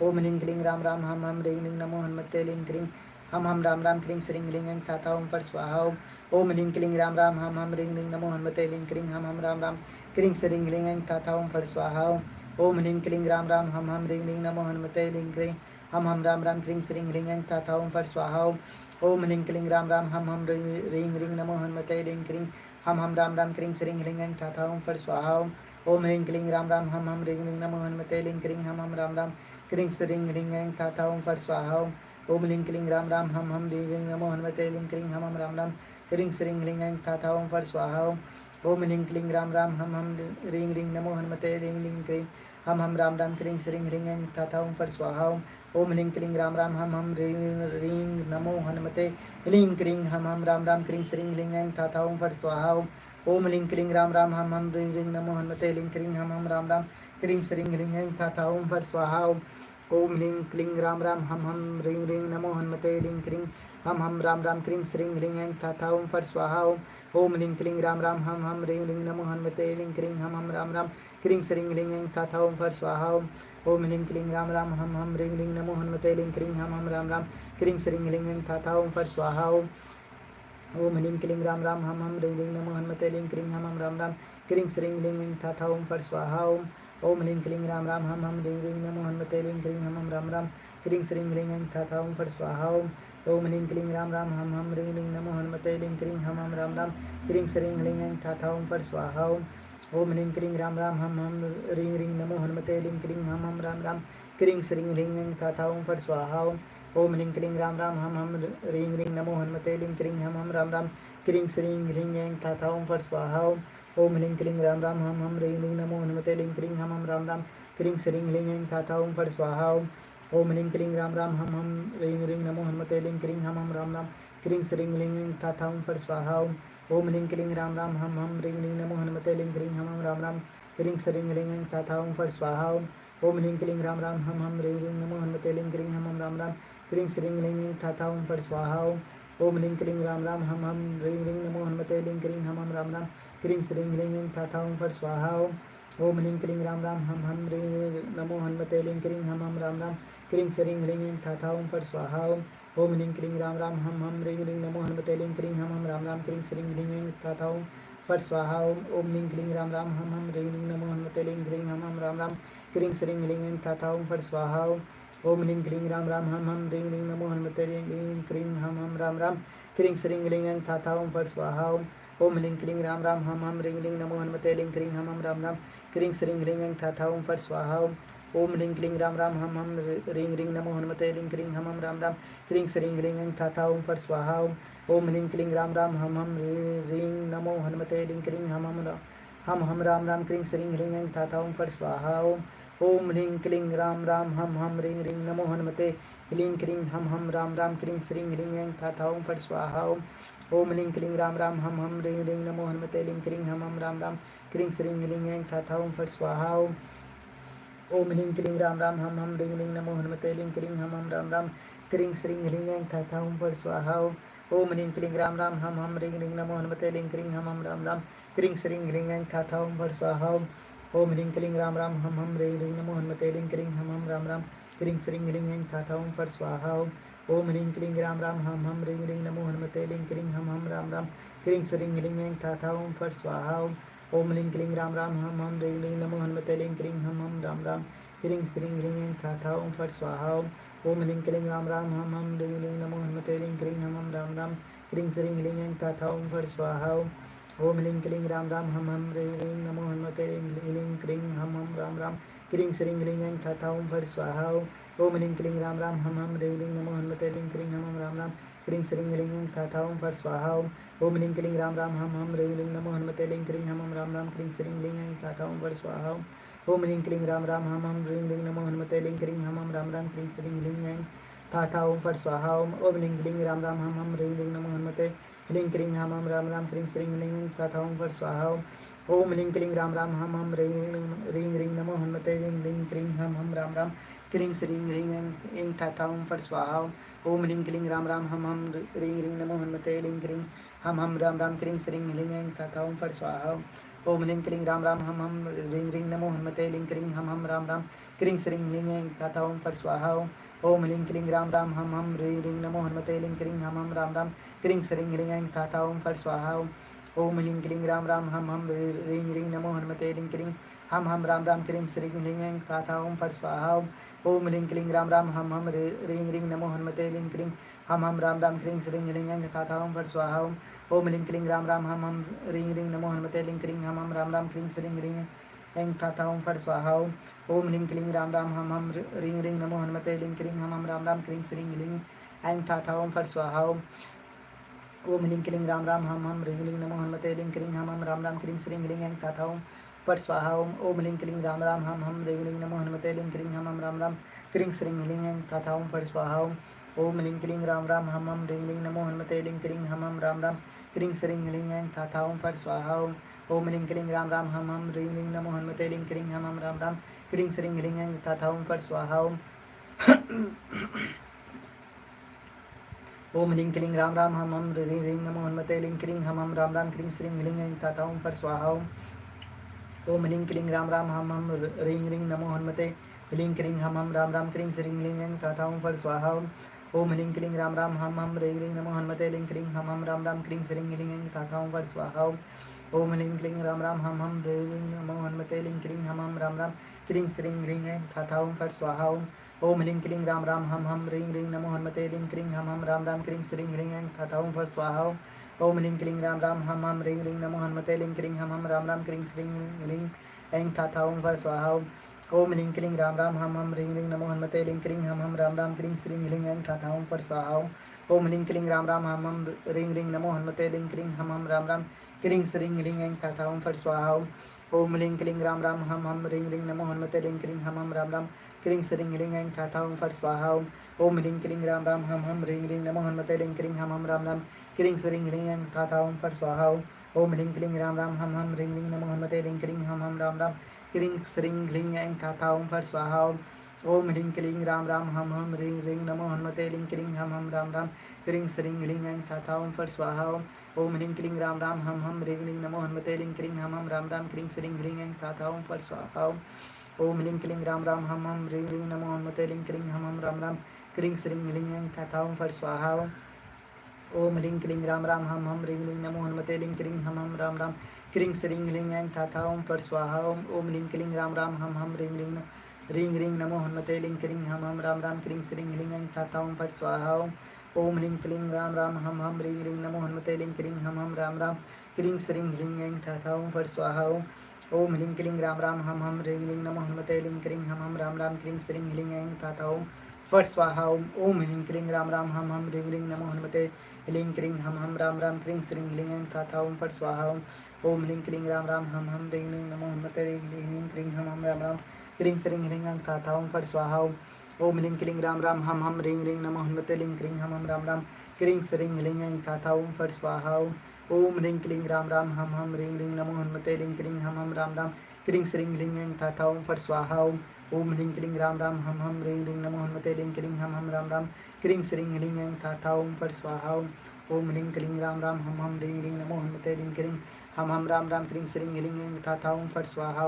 ओम ह्रीं क्लीं राम राम हम ह्रीं ह्रीं नमो हनुमते ह्रीं क्लीं हम राम राम क्रीं श्रीं ह्रीं ऐं तथा ओम फट स्वाहा। ओम ह्रीं क्लीं राम राम हम ह्रीं ह्रीं नमो हनुमते ह्रीं क्लीं हम राम राम क्रीं श्रीं ह्रीं ऐं तथा ओम फट स्वाहा। ओम ह्रीं क्लीं राम राम हम ह्रीं ह्रीं नमो हनुमते ह्रीं क्लीं हम राम राम क्रीं श्रीं ह्रीं ऐं तथा ओम फट स्वाहा। ओम ह्रीं क्लीं राम राम हम ह्रीं ह्रीं नमो हनुमते ह्रीं क्लीं हम राम राम क्रीं श्रीं ह्रीं ऐं तथा ओम फट स्वाहा। ओम ह्रीं क्लीं राम राम हम ह्रीं ह्रीं नमो हनुमते ह्रीं क्लीं हम राम राम क्रीं श्रीं ह्रीं ऐं तथा ओम फट स्वाहा। ओम ह्रीं क्लीं राम राम हम ह्रीं ह्रीं नमो हनुमते ह्रीं क्लीं हम राम राम क्रीं श्रीं ह्रीं ऐं तथा ओम फट स्वाहा। ओम ह्रीं क्लीं राम राम हम ह्रीं ह्रीं नमो हनुमते ह्रीं क्लीं हम राम राम क्रीं श्रीं ह्रीं ऐं तथा ओम फट स्वाहा। ओम ह्रीं क्लीं राम राम हम ह्रीं ह्रीं नमो हनुमते ह्रीं क्लीं हम राम राम क्रीं श्रीं ह्रीं ऐं तथा ओम फट स्वाहा। ओम ह्रीं क्लीं राम राम हम ह्रीं ह्रीं नमो हनुमते ह्रीं क्लीं हम राम राम क्रीं श्रीं ह्रीं ऐं तथा ओम फट स्वाहा। ओम ह्रीं क्लीं राम राम हम ह्रीं ह्रीं नमो हनुमते ह्रीं क्लीं हम राम राम क्रीं श्रीं ह्रीं ऐं तथा ओम फट स्वाहा। ओम ह्रीं क्लीं राम राम हम ह्रीं ह्रीं नमो हनुमते ह्रीं क्लीं हम राम राम क्रीं श्रीं ह्रीं ऐं तथा ओम फट स्वाहा। ओम ह्रीं क्लीं राम राम हम ह्रीं ह्रीं नमो हनुमते ह्रीं क्लीं हम राम राम क्रीं श्रीं ह्रीं ऐं तथा ओम फट स्वाहा। ओम ह्रीं क्लीं राम राम हम ह्रीं ह्रीं नमो हनुमते ह्रीं क्लीं हम राम राम क्रीं श्रीं ह्रीं ऐं तथा ओम फट स्वाहा। ओम ह्रीं क्लीं राम राम हम ह्रीं ह्रीं नमो हनुमते ह्रीं क्लीं हम राम राम क्रीं श्रीं ह्रीं ऐं तथा ओम फट स्वाहा। ओम ह्रीं क्लीं राम राम हम ह्रीं ह्रीं नमो हनुमते ह्रीं क्लीं हम राम राम क्रीं श्रीं ह्रीं ऐं तथा ओम फट स्वाहा। ओम ह्रीं क्लीं राम राम हम ह्रीं ह्रीं नमो हनुमते ह्रीं क्लीं हम राम राम क्रीं श्रीं ह्रीं ऐं तथा ओम फट स्वाहा। ओम ह्रीं क्लीं राम राम हम ह्रीं ह्रीं नमो हनुमते ह्रीं क्लीं हम राम राम क्रीं श्रीं ह्रीं ऐं तथा ओम फट स्वाहा। ओम ह्रीं क्लीं राम राम हम ह्रीं ह्रीं नमो हनुमते ह्रीं क्लीं हम राम राम क्रीं श्रीं ह्रीं ऐं तथा ओम फट स्वाहा। ओम ह्रीं क्लीं राम राम हम ह्रीं ह्रीं नमो हनुमते ह्रीं क्लीं हम राम राम क्रीं श्रीं ह्रीं ऐं तथा ओम फट स्वाहा। ओम ह्रीं क्लीं राम राम हम ह्रीं ह्रीं नमो हनुमते लिंग क्रीं हम राम राम क्रीं श्रीं ह्रीं ऐं तथा ओम फट स्वाहा ओम ह्रीं क्लीं राम राम हम ह्रीं ह्रीं नमो हनुमते लिंग क्रीं हम राम राम क्रीं श्रीं ह्रीं ऐं तथा ओम फट स्वाहा ओम ह्रीं क्लीं राम राम हम ह्रीं ह्रीं नमो हनुमते लिंग क्रीं हम राम राम क्रीं श्रीं ह्रीं ऐं तथा ओम फट स्वाहा ओम ह्रीं क्लीं राम राम हम ह्रीं ह्रीं नमो हनुमते लिंग क्रीं हम राम राम क्रीं श्रीं ह्रीं ऐं तथा ओम फट स्वाहा ओम ह्रीं क्लीं राम राम हम ह्रीं ह्रीं नमो हनुमते लिंग क्रीं हम राम राम क्रीं श्रीं ह्रीं ऐं तथा ओम फट स्वाहा ओम ह्रीं क्लीं राम राम हम ह्रीं ह्रीं नमो हनुमते लिंग क्रीं हम राम राम क्रीं श्रीं ह्रीं ऐं तथा ओम फट स्वाहा ओम ह्रीं क्लीं राम राम हम ह्रीं ह्रीं नमो हनुमते लिंग क्रीं हम राम राम क्रीं श्रीं ह्रीं ऐं तथा ओम फट स्वाहा ओम ह्रीं क्लीं राम राम हम ह्रीं ह्रीं नमो हनुमते लिंग क्रीं हम राम राम क्रीं श्रीं ह्रीं ऐं तथा ओम फट स्वाहा ओम ह्रीं क्लीं राम राम हम ह्रीं नमो हनुमते लिंग क्रीं हम राम राम क्रीं श्रीं ह्रीं ऐं तथा ओम फट स्वाहा ओम ह्रीं क्लीं राम राम हम ह्रीं ह्रीं नमो हनुमते लिंग क्रीं हम राम राम क्रीं श्रीं ह्रीं ऐं तथा ओम फट स्वाहा ओम ह्रीं क्लीं राम राम हम ह्रीं ह्रीं नमो हनुमते लिंग क्रीं हम राम राम क्रीं श्रीं ह्रीं ऐं तथा ओम फट स्वाहा ओम ह्रीं क्लीं राम राम हम ह्रीं ह्रीं नमो हनुमते लिंग क्रीं हम राम राम क्रीं श्रीं ह्रीं ऐं तथा ओम फट स्वाहा ओम ह्रीं क्लीं राम राम हम ह्रीं ह्रीं नमो हनुमते लिंग क्रीं हम राम राम क्रीं श्रीं ह्रीं ऐं तथा ओम फट स्वाहा ओम ह्रीं क्लीं राम राम हम ह्रीं ह्रीं नमो हनुमते लिंग क्रीं हम राम राम क्रीं श्रीं ह्रीं ऐं तथा ओम फट स्वाहा ओम ह्रीं क्लीं राम राम हम ह्रीं ह्रीं नमो हनुमते लिंग क्रीं हम राम राम क्रीं श्रीं ह्रीं ऐं तथा ओम फट स्वाहा ओम ह्रीं क्लीं राम राम हम ह्रीं ह्रीं नमो हनुमते लिंग क्रीं हम राम राम क्रीं श्रीं ह्रीं ऐं तथा ओम फट स्वाहा ओम ह्रीं क्लीं राम राम हम ह्रीं ह्रीं नमो हनुमते लिंग क्रीं हम राम राम क्रीं श्रीं ह्रीं ऐं तथा ओम फट स्वाहा ओम ह्रीं क्लीं राम राम हम ह्रीं ह्रीं नमो हनुमते लिंग क्रीं हम राम राम क्रीं श्रीं ह्रीं ऐं तथा ओम फट स्वाहा ओम ह्रीं क्लीं राम राम हम ह्रीं ह्रीं नमो हनुमते लिंग क्रीं हम राम राम क्रीं श्रीं ह्रीं ऐं तथा ओम फट स्वाहा ओम ह्रीं क्लीं राम राम हम ह्रीं ह्रीं नमो हनुमते लिंग क्रीं हम राम राम क्रीं श्रीं ह्रीं ऐं तथा ओम फट स्वाहा ओम ह्रीं क्लीं राम राम हम ह्रीं ह्रीं नमो हनुमते लिंग क्रीं हम राम राम क्रीं श्रीं ह्रीं ऐं तथा ओम फट स्वाहा ओम ह्रीं क्लीं राम राम हम ह्रीं ह्रीं नमो हनुमते लिंग क्रीं हम राम राम क्रीं श्रीं ह्रीं ऐं तथा ओम फट स्वाहा ओम ह्रीं क्लीं राम राम हम ह्रीं ह्रीं नमो हनुमते लिंग क्रीं हम राम राम क्रीं श्रीं ह्रीं ऐं तथा ओम फट स्वाहा ओम ह्रीं क्लीं राम राम हम ह्रीं ह्रीं नमो हनुमते लिंग क्रीं हम राम राम क्रीं श्रीं ह्रीं ऐं तथा ओम फट स्वाहा ओम ह्रीं क्लीं राम राम हम ह्रीं ह्रीं नमो हनुमते लिंग क्रीं हम राम राम क्रीं श्रीं ह्रीं ऐं तथा ओम फट स्वाहा ओम ह्रीं क्लीं राम राम हम ह्रीं ह्रीं नमो हनुमते लिंग क्रीं हम राम राम क्रीं श्रीं ह्रीं ऐं तथा ओम फट स्वाहा ओम ह्रीं क्लीं राम राम हम ह्रीं ह्रीं नमो हनुमते लिंग क्रीं हम राम राम क्रीं श्रीं ह्रीं ऐं तथा ओम फट स्वाहा ओम ह्रीं क्लीं राम राम हम ह्रीं ह्रीं नमो हनुमते लिंग क्रीं हम राम राम क्रीं श्रीं ह्रीं ऐं तथा ओम फट स्वाहा ओम ह्रीं क्लीं राम राम हम ह्रीं ह्रीं नमो हनुमते लिंग क्रीं हम राम राम क्रीं श्रीं ह्रीं ऐं तथा ओम फट स्वाहा ओम ह्रीं क्लीं राम राम हम ह्रीं ह्रीं नमो हनुमते लिंग क्रीं हम राम राम क्रीं श्रीं ह्रीं ऐं तथा ओम फट स्वाहा ओम ह्रीं क्लीं राम राम हम ह्रीं ह्रीं नमो हनुमते लिंग क्रीं हम राम राम क्रीं श्रीं ह्रीं ऐं तथा ओम फट स्वाहा ओम ह्रीं क्लीं राम राम हम ह्रीं ह्रीं नमो हनुमते लिंग क्रीं हम राम राम क्रीं श्रीं ह्रीं ऐं तथा ओम फट स्वाहा ओम ह्रीं क्लीं राम राम हम ह्रीं ह्रीं नमो हनुमते लिंग क्रीं हम राम राम क्रीं श्रीं ह्रीं ऐं तथा ओम फट स्वाहा ओम ह्रीं क्लीं राम राम हम ह्रीं ह्रीं नमो हनुमते लिंग क्रीं हम राम राम क्रीं श्रीं ह्रीं ऐं तथा ओम फट स्वाहा ओम ह्रीं क्लीं राम राम हम ह्रीं ह्रीं नमो हनुमते लिंग क्रीं हम राम राम क्रीं श्रीं ह्रीं ऐं तथा ओम फट स्वाहा ओम ह्रीं क्लीं राम राम हम ह्रीं ह्रीं नमो हनुमते लिंग क्रीं हम राम राम क्रीं श्रीं ह्रीं ऐं तथा ओम फट स्वाहा ओम ह्रीं क्लीं राम राम हम ह्रीं ह्रीं नमो हनुमते लिंग क्रीं हम राम राम क्रीं श्रीं ह्रीं ऐं तथा ओम फट स्वाहा ओम ह्रीं क्लीं राम राम हम ह्रीं ह्रीं नमो हनुमते लिंग क्रीं हम राम राम क्रीं श्रीं ह्रीं ऐं तथा ओम फट स्वाहा ओम ह्रीं क्लीं राम राम हम ह्रीं ह्रीं नमो हनुमते लिंग क्रीं हम राम राम क्रीं श्रीं ह्रीं ऐं तथा ओम फट स्वाहा ओम ह्रीं क्लीं राम राम हम ह्रीं ह्रीं नमो हनुमते लिंग क्रीं हम राम राम क्रीं श्रीं ह्रीं ऐं तथा ओम फट स्वाहा ओम ह्रीं क्लीं राम राम हम ह्रीं ह्रीं नमो हनुमते लिंग क्रीं हम राम राम क्रीं श्रीं ह्रीं ऐं तथा ओम फट स्वाहा ओम ह्रीं क्लीं राम राम हम ह्रीं ह्रीं नमो हनुमते लिंग क्रीं हम राम राम क्रीं श्रीं ह्रीं ऐं तथा ओम फट स्वाहा ओम ह्रीं क्लीं राम राम हम ह्रीं ह्रीं नमो हनुमते लिंग क्रीं हम राम राम क्रीं श्रीं ह्रीं ऐं तथा ओम फट स्वाहा ओम ह्रीं क्लीं राम राम हम ह्रीं ह्रीं नमो हनुमते लिंग क्रीं हम राम राम क्रीं श्रीं ह्रीं ऐं तथा ओम फट स्वाहा ओम ह्रीं क्लीं राम राम हम ह्रीं ह्रीं नमो हनुमते लिंग क्रीं हम राम राम क्रीं श्रीं ह्लीं ऐं थाथा ओम फट स्वाहा। ओम ह्रीं क्लीं राम राम हम हम ह्रीं ह्रीं नमो हनुमते लिं क्रीं हम राम राम क्रीं श्रीं ह्लीं ऐं थाथा ओम फट स्वाहा। ओम ह्रीं क्लीं राम राम हम ह्रीं ह्रीं नमो हनुमते लिं क्रीं हम राम राम क्रीं श्रीं ह्लीं ऐं थाथा ओम फट स्वाहा। ओम ह्रीं क्लीं राम राम हम ह्रीं ह्रीं नमो हनुमते लिं क्रीं हम राम राम क्रीं श्रीं ह्लीं ऐं थाथा ओम फट स्वाहा। ओम ह्रीं क्लीं राम राम हम ह्रीं ह्रीं नमो हनुमते लिं क्रीं हम राम राम क्रीं श्रीं ह्लीं ऐं थाथा ओम फट स्वाहा। ओम ह्रीं क्लीं राम राम हम ह्रीं ह्रीं नमो हनुमते लिं क्रीं हम राम राम क्रीं श्रीं ह्लीं ऐं थाथा ओम फट स्वाहा। ओम ह्रीं क्लीं राम राम हम ह्रीं ह्रीं नमो हनुमते लिं क्रीं हम राम राम क्रीं श्रीं ह्लीं ऐं थाथा ओम फट स्वाहा। ओम ह्रीं क्लीं राम राम हम ह्रीं ह्रीं नमो हनुमते लिं क्रीं हम राम राम क्रीं श्रीं ह्लीं ऐं थाथा ओम फट स्वाहा। ओम ह्रीं क्लीं राम राम हम ह्रीं ह्रीं नमो हनुमते लिं क्रीं हम राम राम क्रीं श्रीं ह्लीं ऐं थाथा ओम फट स्वाहा। ओम ह्रीं क्लीं राम राम हम ह्रीं ह्रीं नमो हनुमते लिं क्रीं हम राम राम क्रीं श्रीं ह्लीं ऐं थाथा ओम फट स्वाहा। ओम ह्रीं क्लीं राम राम हम ह्रीं ह्रीं नमो हनुमते लिं क्रीं हम राम राम क्रीं श्रीं ह्लीं ऐं थाथा ओम फट स्वाहा। ओम ह्रीं क्लीं राम राम हम ह्रीं ह्रीं नमो हनुमते लिं क्रीं हम राम राम क्रीं श्रीं ह्लीं ऐं थाथा ओम फट स्वाहा। ओम ह्रीं क्लीं राम राम हम ह्रीं ह्रीं नमो हनुमते लिं क्रीं हम राम राम क्रीं श्रीं ह्लीं ऐं थाथा ओम फट स्वाहा। ओम ह्रीं क्लीं राम राम हम ह्रीं ह्रीं नमो हनुमते लिं क्रीं हम राम राम क्रीं श्रीं ह्लीं ऐं थाथा ओम फट स्वाहा।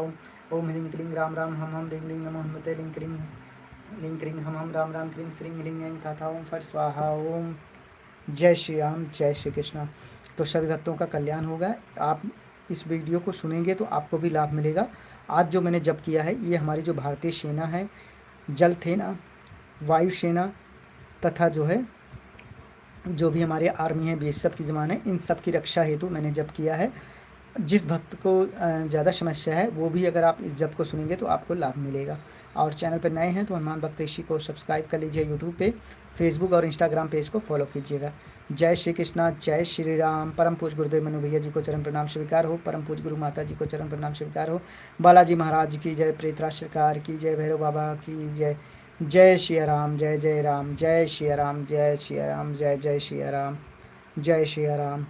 ओम ह्रीं क्लीं राम राम हम ह्रीं ह्रीं नमो हनुमते लिं क्रीं हम राम राम क्रीं श्रीं ह्लीं ऐं थाथा ओम फट स्वाहा। ओम जय श्री राम, जय श्री कृष्णा। तो सभी भक्तों का कल्याण होगा। आप इस वीडियो को सुनेंगे तो आपको भी लाभ मिलेगा। आज जो मैंने जप किया है ये हमारी जो भारतीय सेना है, जल सेना, वायु सेना तथा जो है जो भी हमारे आर्मी है, बीएसएफ की जवान है, इन सब की रक्षा हेतु मैंने जप किया है। जिस भक्त को ज़्यादा समस्या है वो भी अगर आप इस जप को सुनेंगे तो आपको लाभ मिलेगा। और चैनल पर नए हैं तो हनुमान भक्त ऋषि को सब्सक्राइब कर लीजिए यूट्यूब पे, फेसबुक और इंस्टाग्राम पेज को फॉलो कीजिएगा। जय श्री कृष्णा, जय श्री राम। परम पूज्य गुरुदेव मनु भैया जी को चरण प्रणाम स्वीकार हो। परम पूज्य गुरु माता जी को चरण प्रणाम स्वीकार हो। बालाजी महाराज की जय, प्रेतराज सरकार की जय, भैरव बाबा की जय। जय श्री राम, जय जय राम, जय श्री राम, जय श्री राम, जय जय श्री राम, जय श्री राम।